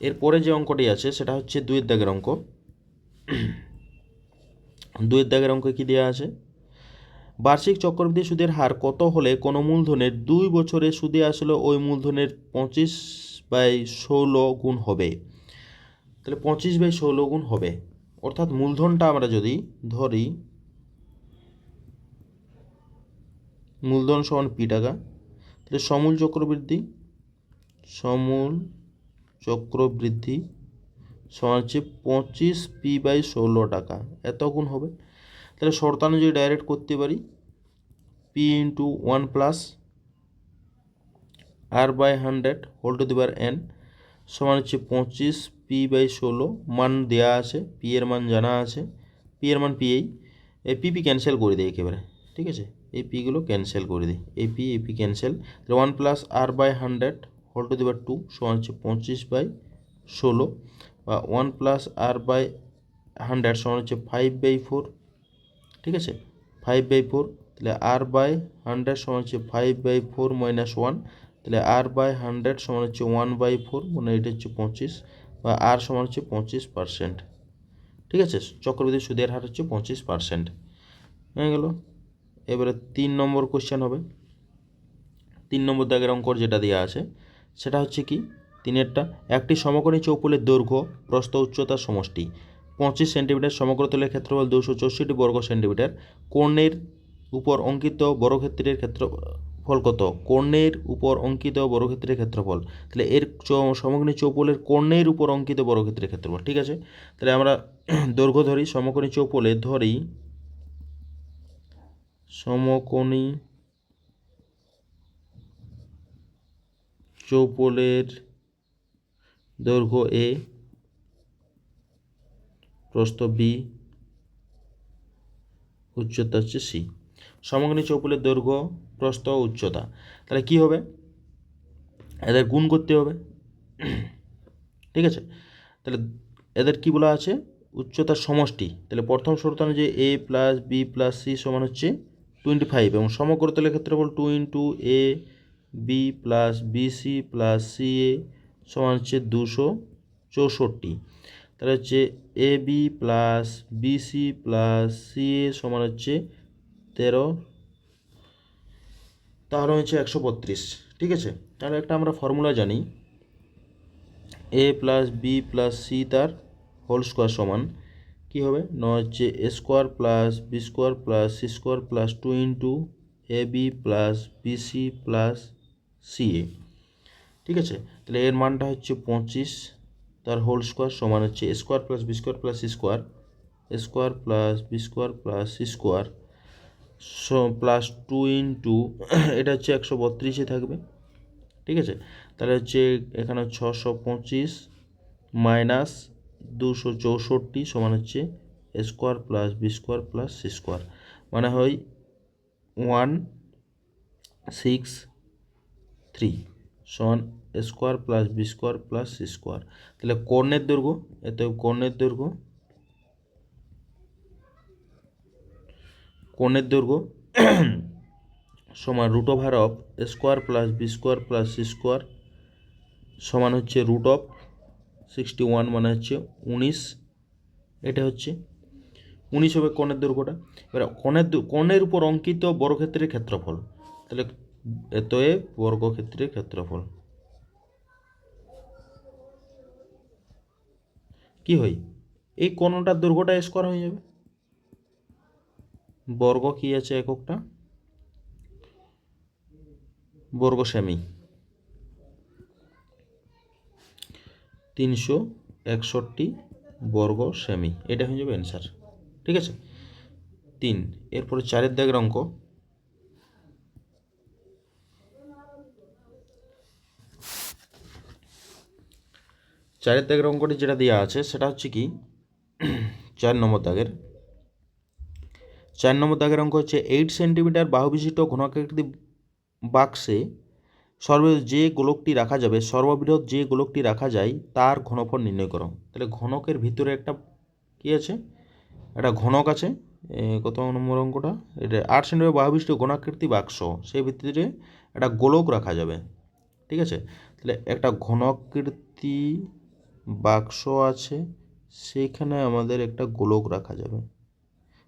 এরপরে যে অঙ্কটি আছে সেটা হচ্ছে 2 দাগের অঙ্ক। 2 দাগের অঙ্ক কি দেওয়া আছে, বার্ষিক চক্রবৃদ্ধি সুদের হার কত হলে কোনো মূলধনের 2 বছরে সুদে আসলে ওই মূলধনের 25/16 গুণ হবে? তাহলে 25/16 গুণ হবে, অর্থাৎ মূলধনটা আমরা যদি ধরি, মূলধন সমান P টাকা, তাহলে সমূল চক্রবৃদ্ধি সমান হচ্ছে 25p/16 টাকা, এত গুণ হবে। তাহলে শর্তানুযায়ী ডাইরেক্ট করতে পারি p into 1 + r/100 whole to the power n সমান হচ্ছে 25p/16, মান দেওয়া আছে, পি এর মান জানা আছে, পি এর মান এই পি ক্যান্সেল করে দিই একেবারে, ঠিক আছে, এই পিগুলো ক্যান্সেল করে দিই, এই পি ক্যান্সেল। তাহলে 1 + r/100 হোল টু দি পাওয়ার 2 সমান হচ্ছে 25/16, বা 1 + r/100 সমান হচ্ছে 5/4, ঠিক আছে, 5/4। তাহলে r/100 সমান হচ্ছে 5/4 - 1, তাহলে r/100 সমান হচ্ছে 1/4, মানে এটা হচ্ছে 25, বা r সমান হচ্ছে 25%, ঠিক আছে, চক্রবৃদ্ধি সুদের হার হচ্ছে 25% হয়ে গেল। এবারে 3 নম্বর কোশ্চেন হবে। 3 নম্বর দাগের অঙ্ক যেটা দেওয়া আছে সেটা হচ্ছে কি, তিনেরটা, একটি সমকোণী চৌপলের দৈর্ঘ্য প্রস্থ উচ্চতার সমষ্টি 25 সেন্টিমিটার, সমগ্রতলের ক্ষেত্রফল 264 বর্গ সেন্টিমিটার, কর্ণের উপর অঙ্কিত বর্গক্ষেত্রের ক্ষেত্রফল কত? কর্ণের উপর অঙ্কিত বর্গক্ষেত্রের ক্ষেত্রফল, তাহলে এর সমকোণী চৌপলের কর্ণের উপর অঙ্কিত বর্গক্ষেত্রের ক্ষেত্রফল, ঠিক আছে। তাহলে আমরা দৈর্ঘ্য ধরি, সমকোণী চৌপলে ধরি সমকোণী চৌপলের দৈর্ঘ্য a, প্রস্থ b, উচ্চতা হচ্ছে c। সমকোণী চৌপলের দৈর্ঘ্য, প্রস্থ, উচ্চতা, তাহলে কি হবে, এদের গুণ করতে হবে, ঠিক আছে। তাহলে এদের কি বলা আছে, উচ্চতার সমষ্টি। তাহলে প্রথম শর্ত অনুযায়ী a + b + c সমান হচ্ছে 25, এবং সমগ্রতলের ক্ষেত্রফল 2 × a b + bc + ca সমান হচ্ছে 264। তাহলে হচ্ছে A B plus BC plus C A সমান হচ্ছে 13, তাহলে হচ্ছে 132, ঠিক আছে। তাহলে একটা আমরা ফর্মুলা জানি, a + b + c তার হোল স্কোয়ার সমান কী হবে, হচ্ছে a² + b² + c² + 2 × ab + bc + ca, ঠিক আছে। তাহলে এর মানটা হচ্ছে 25, তার হোল স্কোয়ার সমান হচ্ছে a² + b² + c² a² + b² + c² plus 2 এটা হচ্ছে 132 থাকবে, ঠিক আছে। তাহলে হচ্ছে এখানে 625 মাইনাস 264 সমান হচ্ছে a² + b² + c², মানে হয় 163 সমান a² + b² + c²। তাহলে কর্ণের দৈর্ঘ্য, এত কর্ণের দৈর্ঘ্য সমান √(a² + b² + c² সমান হচ্ছে √61, মানে হচ্ছে 19, এটা হচ্ছে 19 হবে কর্ণের দৈর্ঘ্যটা। এবার কর্ণের উপর অঙ্কিত বর্গক্ষেত্রের ক্ষেত্রফল, তাহলে এতএব বর্গক্ষেত্রের ক্ষেত্রফল কি হয়, এই কর্ণটার দৈর্ঘ্যটা স্কোয়ার হয়ে যাবে, বর্গ কি আছে এককটা, বর্গ সেমি, 361 বর্গ সেমি, এটা হয়ে যাবে অ্যান্সার, ঠিক আছে। 3, এরপরে 4 দাগের অঙ্ক। 4 দাগের অঙ্কটি যেটা দেওয়া আছে সেটা হচ্ছে কি 4 নম্বর দাগের অঙ্ক হচ্ছে 8 সেন্টিমিটার বাহু বিশিষ্ট ঘনাকৃতি বাক্সে সর্ববৃহৎ যে গোলকটি রাখা যাবে, সর্ববৃহৎ যে গোলকটি রাখা যায় তার ঘনফল নির্ণয় করো। তাহলে ঘনকের ভিতরে একটা কি আছে, একটা ঘনক আছে, কত নম্বর অঙ্কটা, এটা 8 সেন্টিমিটার বাহু বিশিষ্ট ঘনাকৃতি বাক্স, সেই ভিতরে একটা গোলক রাখা যাবে, ঠিক আছে। তাহলে একটা ঘনকৃতি বাক্স আছে, সেখানে আমাদের একটা গোলক রাখা যাবে।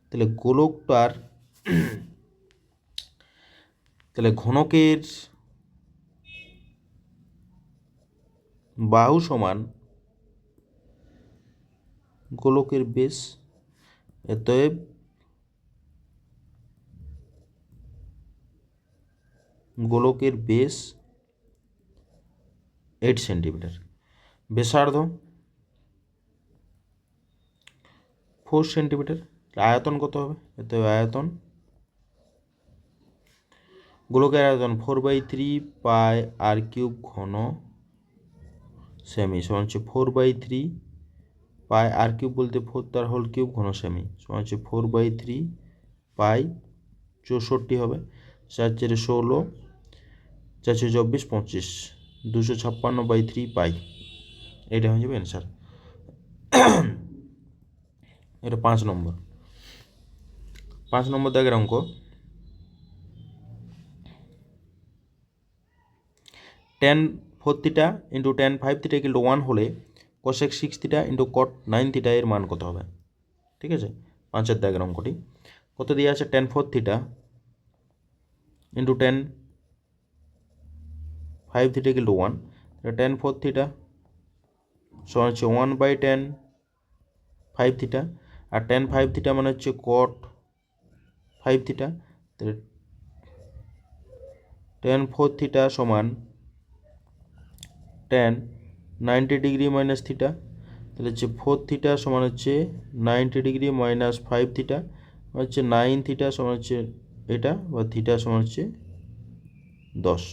তাহলে গোলকটার তাহলে ঘনকের বাহু সমান গোলকের ব্যাস, অতএব গোলকের ব্যাস 8 সেন্টিমিটার। ব্যাসার্ধ 4 সেন্টিমিটার। আয়তন কত হবে? এতে আয়তন, গোলকের আয়তন 4/3 পাই আর কিউব ঘন সেমি সমান হচ্ছে 4/3 পাই আর কিউব বলতে 4 তার হোল কিউব ঘন সেমি সমান হচ্ছে 4/3 পাই 64 হবে, 4×4 = 16, 4×4 = 24, 256/3 পাই। এটা হয়ে যাবে অ্যান্সার। এটা 5 নম্বর। 5 নম্বর দাগের অঙ্ক, tan 4 theta into tan 5 theta equal to 1 হলে cosec 6 theta into cot 9 theta এর মান কত হবে? ঠিক আছে, 5-এর দাগের অঙ্কটি কত দিয়ে আছে? tan 4 theta into tan 5 theta equal to 1, tan 4 theta সমান হচ্ছে 1/tan 5 থিটা, আর tan 5 থিটা মানে হচ্ছে cot 5 থিটা, তাহলে tan 4 থিটা সমান tan 90 ডিগ্রি মাইনাস থিটা, তাহলে হচ্ছে 4 থিটা সমান হচ্ছে 90 ডিগ্রি মাইনাস 5 থিটা হচ্ছে 9 থিটা সমান হচ্ছে এটা, বা থিটা সমান হচ্ছে 10,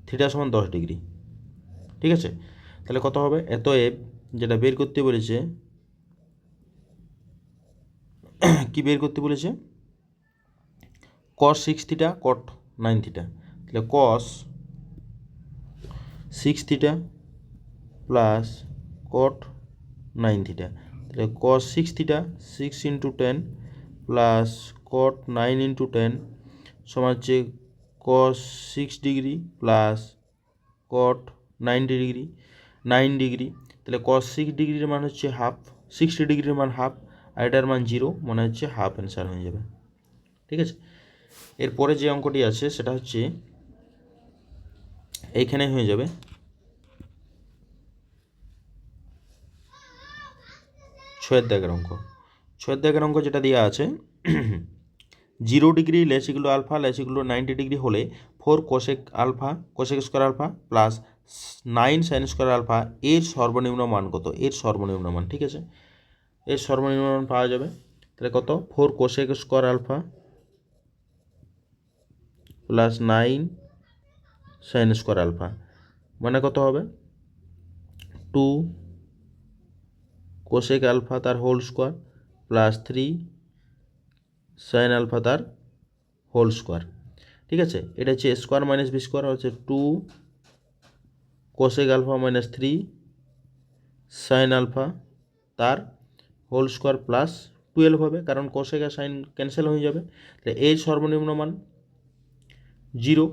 থিটা সমান 10 ডিগ্রি। ঠিক আছে, তাহলে কত হবে? অতএব যেটা বের করতে বলেছে, কি বের করতে বলেছে? cos 6 থিটা cot 9 থিটা, তাহলে cos 6 theta plus cot 9 theta, তাহলে cos 6 theta 6 into 10 plus cot 9 into 10 সমান হচ্ছে cos 6 degree plus cot 90 degree 9 degree, তাহলে cos 6 ডিগ্রির মান হচ্ছে হাফ, 60 ডিগ্রির মান হাফ, আর এটার মান 0, মনে হচ্ছে হাফ অ্যান্সার হয়ে যাবে। ঠিক আছে, এরপরে যে অঙ্কটি আছে সেটা হচ্ছে এইখানে হয়ে যাবে 6-এর দাগের অঙ্ক। 6-এর দাগের অঙ্ক যেটা দেওয়া আছে 0 degree less equal to alpha less equal to 90 degree হলে 4 cosec alpha cosec square alpha plus 9 sine square alpha এর সর্বনিম্ন মান কত? এর সর্বনিম্ন মান, ঠিক আছে, এর সর্বনিম্ন মান পাওয়া যাবে। তাহলে কত? 4 cosec square alpha plus 9 sine square alpha মানে কত হবে? 2 কোসেক আলফা তার whole square plus 3 sine alpha তার হোল স্কোয়ার। ঠিক আছে, এটা হচ্ছে স্কোয়ার মাইনাস বি স্কোয়ার হচ্ছে 2 cosec alpha minus 3 sine alpha তার হোল স্কোয়ার প্লাস 12 হবে, কারণ কোসেক আর সাইন ক্যান্সেল হয়ে যাবে। তাহলে এর সর্বনিম্ন মান 0,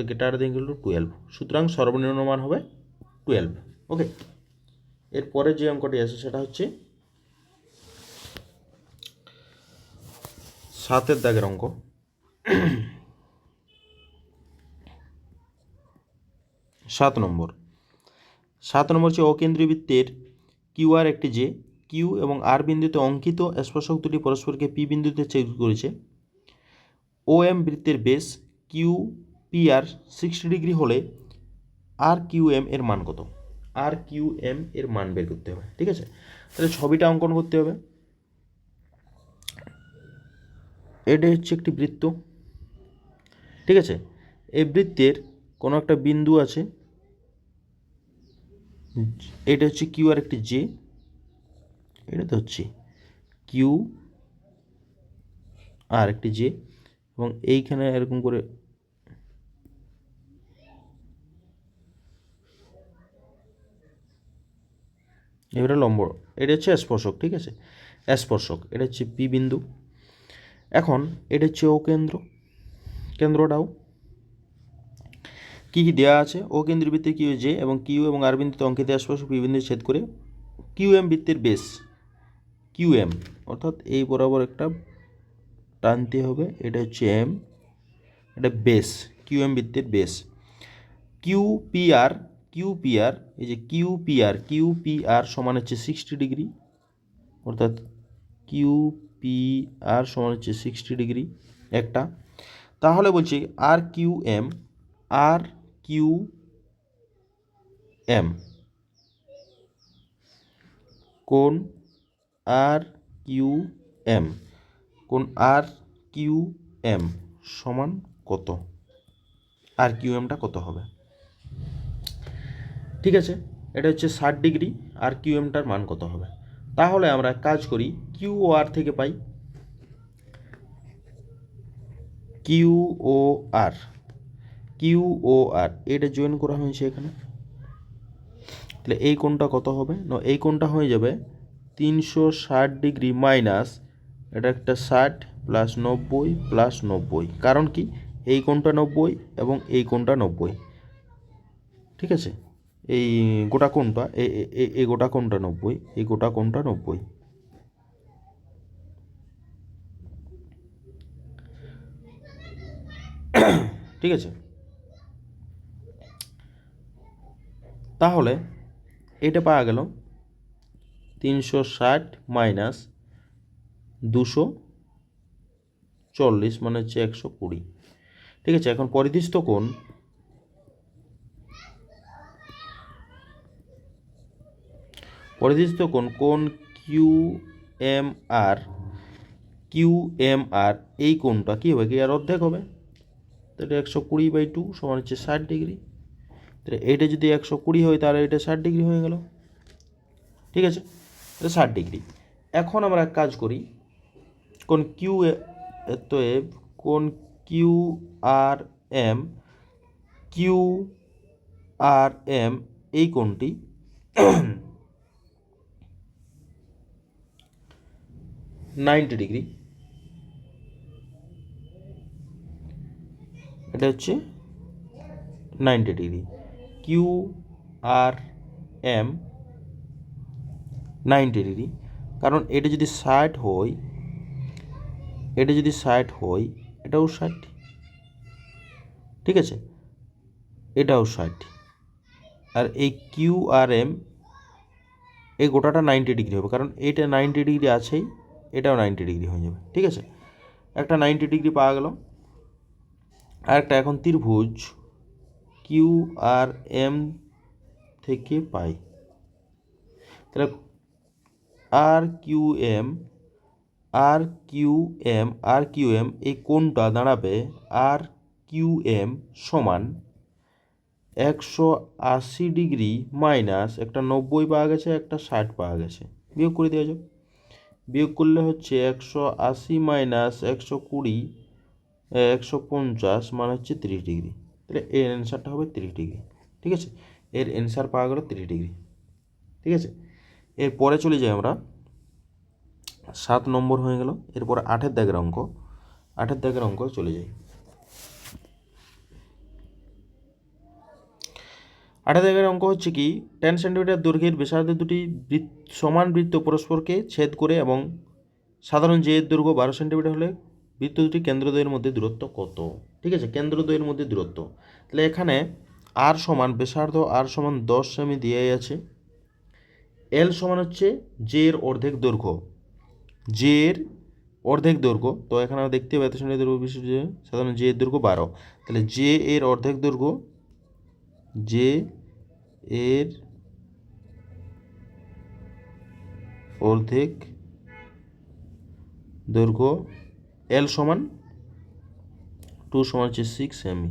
গ্রেটার দেন ইকুয়াল টু 12, সুতরাং সর্বনিম্ন মান হবে 12। ওকে, এরপরে যে অঙ্কটি আছে সেটা হচ্ছে 7-এর দাগের অঙ্ক। 7 নম্বর হচ্ছে অকেন্দ্রীয় বৃত্তের কিউ আর একটি যে কিউ এবং আর বিন্দুতে অঙ্কিত স্পর্শক দুটি পরস্পরকে পি বিন্দুতে ছেদ করেছে। ও এম বৃত্তের base Q P R 60 degree হলে আর কিউ এম এর মান কত? আর কিউ এম এর মান বের করতে হবে। ঠিক আছে, তাহলে ছবিটা অঙ্কন করতে হবে। এটা হচ্ছে একটি বৃত্ত। ঠিক আছে, এই বৃত্তের কোনো একটা বিন্দু আছে, এটা হচ্ছে কিউ আর একটি জে, এটা তো হচ্ছে কিউ আর একটি জে, এবং এইখানে এরকম করে এবারে লম্ব, এটা হচ্ছে স্পর্শক। ঠিক আছে, স্পর্শক, এটা হচ্ছে পি বিন্দু। এখন এটা হচ্ছে ও কেন্দ্র, কেন্দ্রটাও কী কী দেওয়া আছে? ও কেন্দ্রীয় বৃত্তে কিউ জে এবং কিউ এবং আর বিন্দুতে অঙ্কিত স্পর্শক পি বিন্দু ছেদ করে কিউ এম বৃত্তের বেস কিউ এম, অর্থাৎ এই বরাবর একটা টানতে হবে, এটা হচ্ছে এম, এটা বেস, কিউ এম বৃত্তের বেস। কিউ পি আর এই যে কিউ পি আর সমান হচ্ছে 60 ডিগ্রি, অর্থাৎ কিউ পি আর সমান হচ্ছে 60 ডিগ্রি একটা। তাহলে বলছি আর কিউ এম কোণ আর কিউ এম, কোণ আর কিউ এম সমান কত, আর কিউ এমটা কত হবে? ঠিক আছে, এটা হচ্ছে 60 ডিগ্রি, আর কিউ এমটার মান কত হবে? তাহলে আমরা কাজ করি, কিউ ও আর থেকে পাই কিউ ও আর, কিউ ও আর এটা জয়েন করা হয়েছে এখানে, তাহলে এই কোণটা কত হবে না, এই কোণটা হয়ে যাবে 360 ডিগ্রি মাইনাস এটা একটা 60 প্লাস 90 প্লাস 90, কারণ কি এই কোণটা 90 এবং এই কোণটা 90, ঠিক আছে, এই গোটা কোণটা এই গোটা কোণটা 90, এই গোটা কোণটা 90। ঠিক আছে, তাহলে এটা পাওয়া গেল 360 মাইনাস 240 মানে হচ্ছে 120। ঠিক আছে, এখন পরিধিস্থ কোণ, পরিধিস্থ কোণ কোণ Q M R, Q M R এই কোণটা কী হবে, কি আর অর্ধেক হবে, তো এটা 120/2 সমান হচ্ছে 60 ডিগ্রি। তাহলে এইটা যদি 120 হয় তাহলে এটা 60 ডিগ্রি হয়ে গেল। ঠিক আছে, এটা 60 ডিগ্রি। এখন আমরা কাজ করি, কোণ কিউ এতএব কোণ Q R M, Q R M এই কোণটি 90 ডিগ্রি, এটা হচ্ছে 90 degree, Q R M 90 degree, কারণ এটা যদি 60 হয়, এটা যদি 60 হয় এটাও 60, ঠিক আছে, এটাও 60, আর এই কিউ আর এম এই গোটাটা 90 ডিগ্রি হবে, কারণ এটা 90 ডিগ্রি আছেই, এটাও 90 ডিগ্রি হয়ে যাবে। ঠিক আছে, একটা 90 ডিগ্রি পাওয়া গেল। আর একটা এখন ত্রিভুজ কিউ আর এম থেকে পাই, তাহলে আর কিউ এম, আর কিউ এম, আর কিউ এম এই কোণটা দাঁড়াবে আর কিউ এম সমান 180 ডিগ্রি মাইনাস একটা 90 পাওয়া গেছে, একটা 60 পাওয়া গেছে, বিয়োগ করে দেওয়া যাবে। বিয়োগ করলে হচ্ছে 180 মাইনাস 120 150 মানে হচ্ছে 30 ডিগ্রি, তাহলে এর অ্যান্সারটা হবে 30 ডিগ্রি। ঠিক আছে, এর অ্যান্সার পাওয়া গেল 30 ডিগ্রি। ঠিক আছে, এরপরে চলে যাই আমরা, 7 নম্বর হয়ে গেল, এরপরে 8-এর দাগের অঙ্ক, 8-এর দাগের অঙ্ক চলে যাই। 8-এর দাগের অঙ্ক হচ্ছে কি, 10 সেন্টিমিটার দৈর্ঘ্যের ব্যাসার্ধ দুটি সমান বৃত্ত পরস্পরকে ছেদ করে এবং সাধারণ যে এর দৈর্ঘ্য 12 সেন্টিমিটার হলে বৃত্ত দুটি কেন্দ্রদ্বয়ের মধ্যে দূরত্ব কত? ঠিক আছে, কেন্দ্রদ্বয়ের মধ্যে দূরত্ব, তাহলে এখানে আর সমান ব্যাসার্ধ আর সমান 10 সেমি দিয়েই আছে, এল সমান হচ্ছে জে এর অর্ধেক দৈর্ঘ্য, জে এর অর্ধেক দৈর্ঘ্য, তো এখানে আমরা দেখতে পাই সেন্টিমিটার দৈর্ঘ্য বিশিষ্ট যে সাধারণ জে এর দৈর্ঘ্য 12, তাহলে জে এর অর্ধেক দৈর্ঘ্য, জে এর অর্ধেক দৈর্ঘ্য এল সমান 2 সমান হচ্ছে 6 সেমি,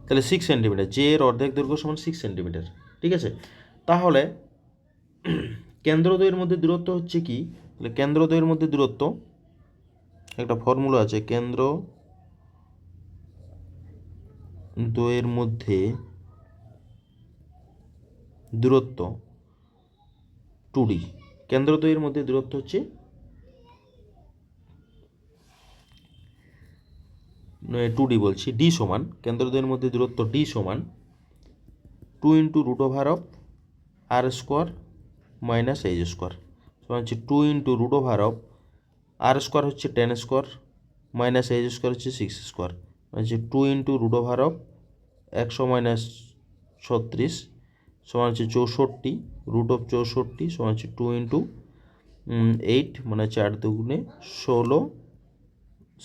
তাহলে 6 সেন্টিমিটার, জে এর অর্ধেক দৈর্ঘ্য সমান 6 সেন্টিমিটার। ঠিক আছে, তাহলে কেন্দ্রদ্বয়ের মধ্যে দূরত্ব হচ্ছে কি, তাহলে কেন্দ্রদ্বয়ের মধ্যে দূরত্ব একটা ফর্মুলা আছে, কেন্দ্র দ্বয়ের মধ্যে দূরত্ব 2D, কেন্দ্রদ্বয়ের মধ্যে দূরত্ব হচ্ছে 2D বলছি, ডি সমান, কেন্দ্রদ্বয়ের মধ্যে দূরত্ব ডি সমান 2 into root over of R square minus H square, সমান হচ্ছে 2 into root over of R square হচ্ছে 10 স্কোয়ার মাইনাস এইচ স্কোয়ার হচ্ছে 6 স্কোয়ার, হচ্ছে 2 into root over of 100 minus 36 সমান হচ্ছে 64, রুট অফ 64 সমান হচ্ছে 2 ইন্টু 8 মানে 4 দুগুণে 16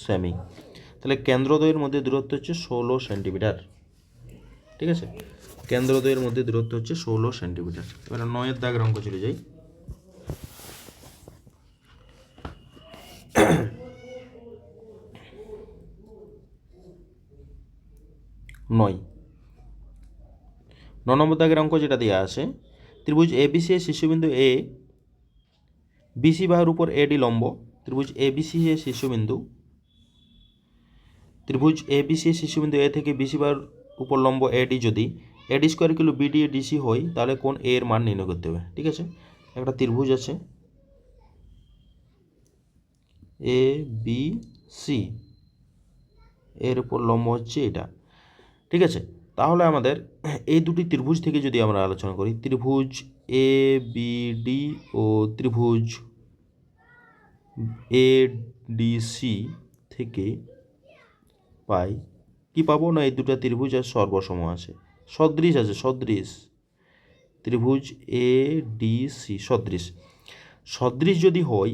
সেমি, তাহলে কেন্দ্রদ্বয়ের মধ্যে দূরত্ব হচ্ছে 16 সেন্টিমিটার। ঠিক আছে, কেন্দ্রদ্বয়ের মধ্যে দূরত্ব হচ্ছে 16 সেন্টিমিটার। এবার 9-এর দাগের অঙ্ক চলে যাই। 9। 9 নম্বর দাগের অঙ্ক যেটা দেওয়া আছে, ত্রিভুজ এবিসি এর শীর্ষবিন্দু এ বিসি বাহুর উপর এডি লম্ব। ত্রিভুজ এবিসি এর শীর্ষবিন্দু, ত্রিভুজ এবিসি এর শীর্ষবিন্দু এ থেকে বিসি বাহুর উপর লম্ব এডি যদি এডি স্কোয়ার কিলো বিডি ডিসি হয়, তাহলে কোন এ এর মান নির্ণয় করতে হবে। ঠিক আছে, একটা ত্রিভুজ আছে এ বি সি, এর উপর লম্ব হচ্ছে এটা। ঠিক আছে, তাহলে আমাদের এই দুটি ত্রিভুজ থেকে যদি আমরা আলোচনা করি, ত্রিভুজ এ বি ডি ও ত্রিভুজ এ ডি সি থেকে পাই কি পাবো না, এই দুটো ত্রিভুজ আর সর্বসম আছে, সদৃশ আছে, সদৃশ। ত্রিভুজ এ ডি সি সদৃশ, সদৃশ যদি হয়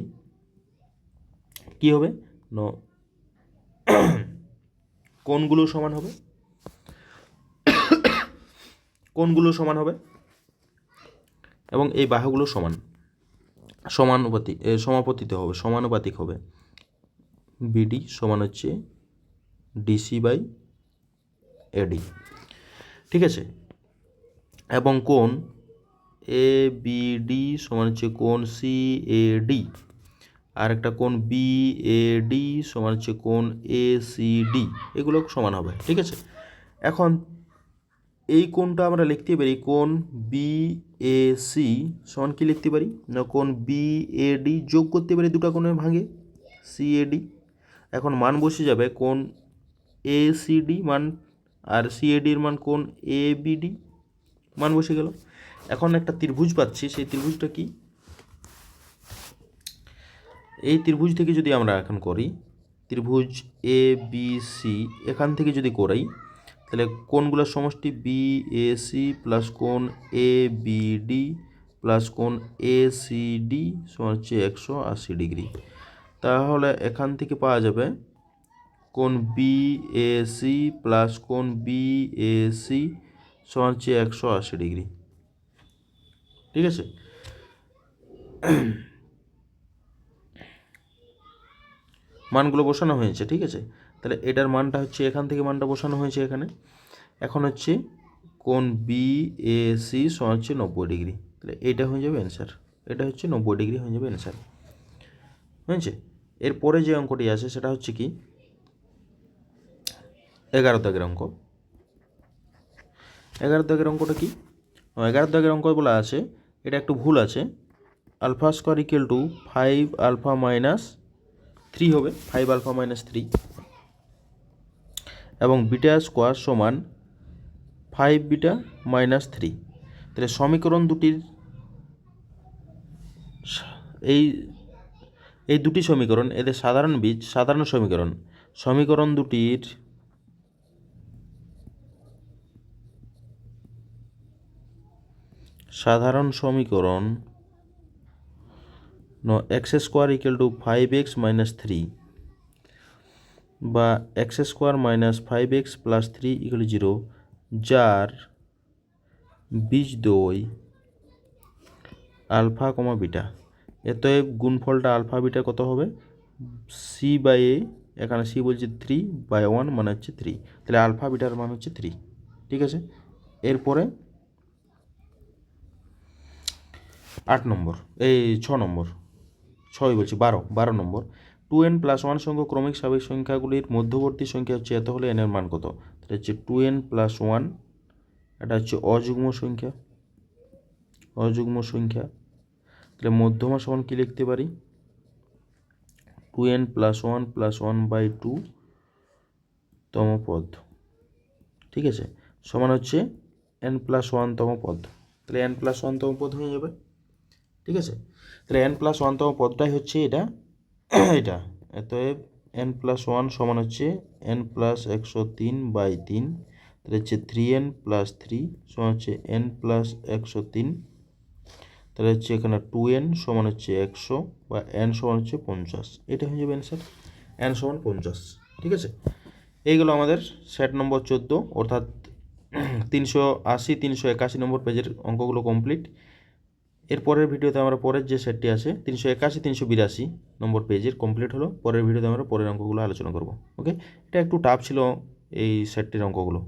কি হবে না, কোণগুলো সমান হবে, কোণগুলো সমান হবে এবং এই বাহুগুলো সমানুপাতিক হবে, সমানুপাতিক হবে। বিডি সমান হচ্ছে ডিসি বাই এডি। ঠিক আছে, এবং কোণ এ বি ডি সমান হচ্ছে কোণ সি এ ডি, আর একটা কোণ বি এ ডি সমান হচ্ছে কোণ এ সি ডি, এগুলো সমান হবে। ঠিক আছে, এখন এই কোণটা আমরা লিখতে পারি কোণ বি এ সি সমান কি লিখতে পারি না, কোণ বি এ ডি যোগ করতে পারি দুটো কোণে ভাঙে সি এ ডি। এখন মান বসে যাবে কোণ এ সি ডি মান, আর সি এ ডির মান কোণ এ বি ডি, মান বসে গেল। এখন একটা ত্রিভুজ পাচ্ছি, সেই ত্রিভুজটা কি, এই ত্রিভুজ থেকে যদি আমরা এখন করি ত্রিভুজ এ বি সি, এখান থেকে যদি করাই তাহলে কোণগুলোর সমষ্টি বি এ সি প্লাস কোণ এ বি ডি প্লাস কোণ এ সি ডি সমান হচ্ছে 180 ডিগ্রি। তাহলে এখান থেকে পাওয়া যাবে কোণ বি এ সি প্লাস কোণ বি এ সি সমান হচ্ছে 180 ডিগ্রি। ঠিক আছে, মানগুলো বসানো হয়েছে। ঠিক আছে, তাহলে এটার মানটা হচ্ছে এখান থেকে মানটা বসানো হয়েছে এখানে। এখন হচ্ছে কোণ বি এ সি সমান হচ্ছে 90 ডিগ্রি, তাহলে এটা হয়ে যাবে অ্যান্সার, এটা হচ্ছে 90 ডিগ্রি হয়ে যাবে অ্যান্সার। হয়েছে, এরপরে যে অঙ্কটি আছে সেটা হচ্ছে কি 11 দাগের অঙ্ক। 11 দাগের অঙ্কটা কি, 11 দাগের অঙ্ক বলা আছে, এটা একটু ভুল আছে, alpha square equal to 5 alpha minus 3 হবে, 5 আলফা মাইনাস 3, এবং বিটা স্কোয়ার সমান 5 বিটা মাইনাস 3। তাহলে সমীকরণ দুটির এই দুটি সমীকরণ, এদের সাধারণ বীজ, সাধারণ সমীকরণ, সমীকরণ দুটির সাধারণ সমীকরণ x square equal to 5x minus 3 বা x square minus 5x plus 3 equal 0, যার বীজদ্বয় আলফা কমা বিটা, এতএব গুণফলটা আলফা বিটা কত হবে, সি বাই এ, এখানে সি বলছে 3/1 মানে হচ্ছে 3, তাহলে আলফা বিটার মান হচ্ছে 3। ঠিক আছে, এরপরে 8 নম্বর, এই 6 নম্বর, 6 বলছি 12 নম্বর, 2n প্লাস 1 সংখ্যক ক্রমিক স্বাভাবিক সংখ্যাগুলির মধ্যবর্তী সংখ্যা হচ্ছে এত হলে n এর মান কত। তাহলে হচ্ছে 2n প্লাস 1, এটা হচ্ছে অযুগ্ম সংখ্যা, অযুগ্ম সংখ্যা। তাহলে মধ্যমা সমান কি লিখতে পারি, 2n প্লাস 1 প্লাস 1/2 তম পদ। ঠিক আছে, সমান হচ্ছে n প্লাস 1 তম পদ, তাহলে n প্লাস 1 তম পদ হয়ে যাবে। ঠিক আছে, তাহলে n প্লাস 1 তম পদটাই হচ্ছে এটা, এটা অতএব n প্লাস 1 সমান হচ্ছে n প্লাস 103/3, তাহলে হচ্ছে 3n প্লাস 3 সমান হচ্ছে n প্লাস 103, তাহলে হচ্ছে এখানে 2n সমান হচ্ছে 100 বা n সমান হচ্ছে 50, এটা হয়ে যাবে অ্যান্সার, n সমান 50। ঠিক আছে, এইগুলো আমাদের সেট নম্বর 14 অর্থাৎ 380 381 নম্বর পেজের অঙ্কগুলো কমপ্লিট। এরপরের ভিডিওতে আমরা পরের যে সেটটি আছে 381 382 নম্বর পেজের কমপ্লিট হলো, পরের ভিডিওতে আমরা পরের অঙ্কগুলো আলোচনা করব। ওকে, এটা একটু টাফ ছিল এই সেটটির অঙ্কগুলো।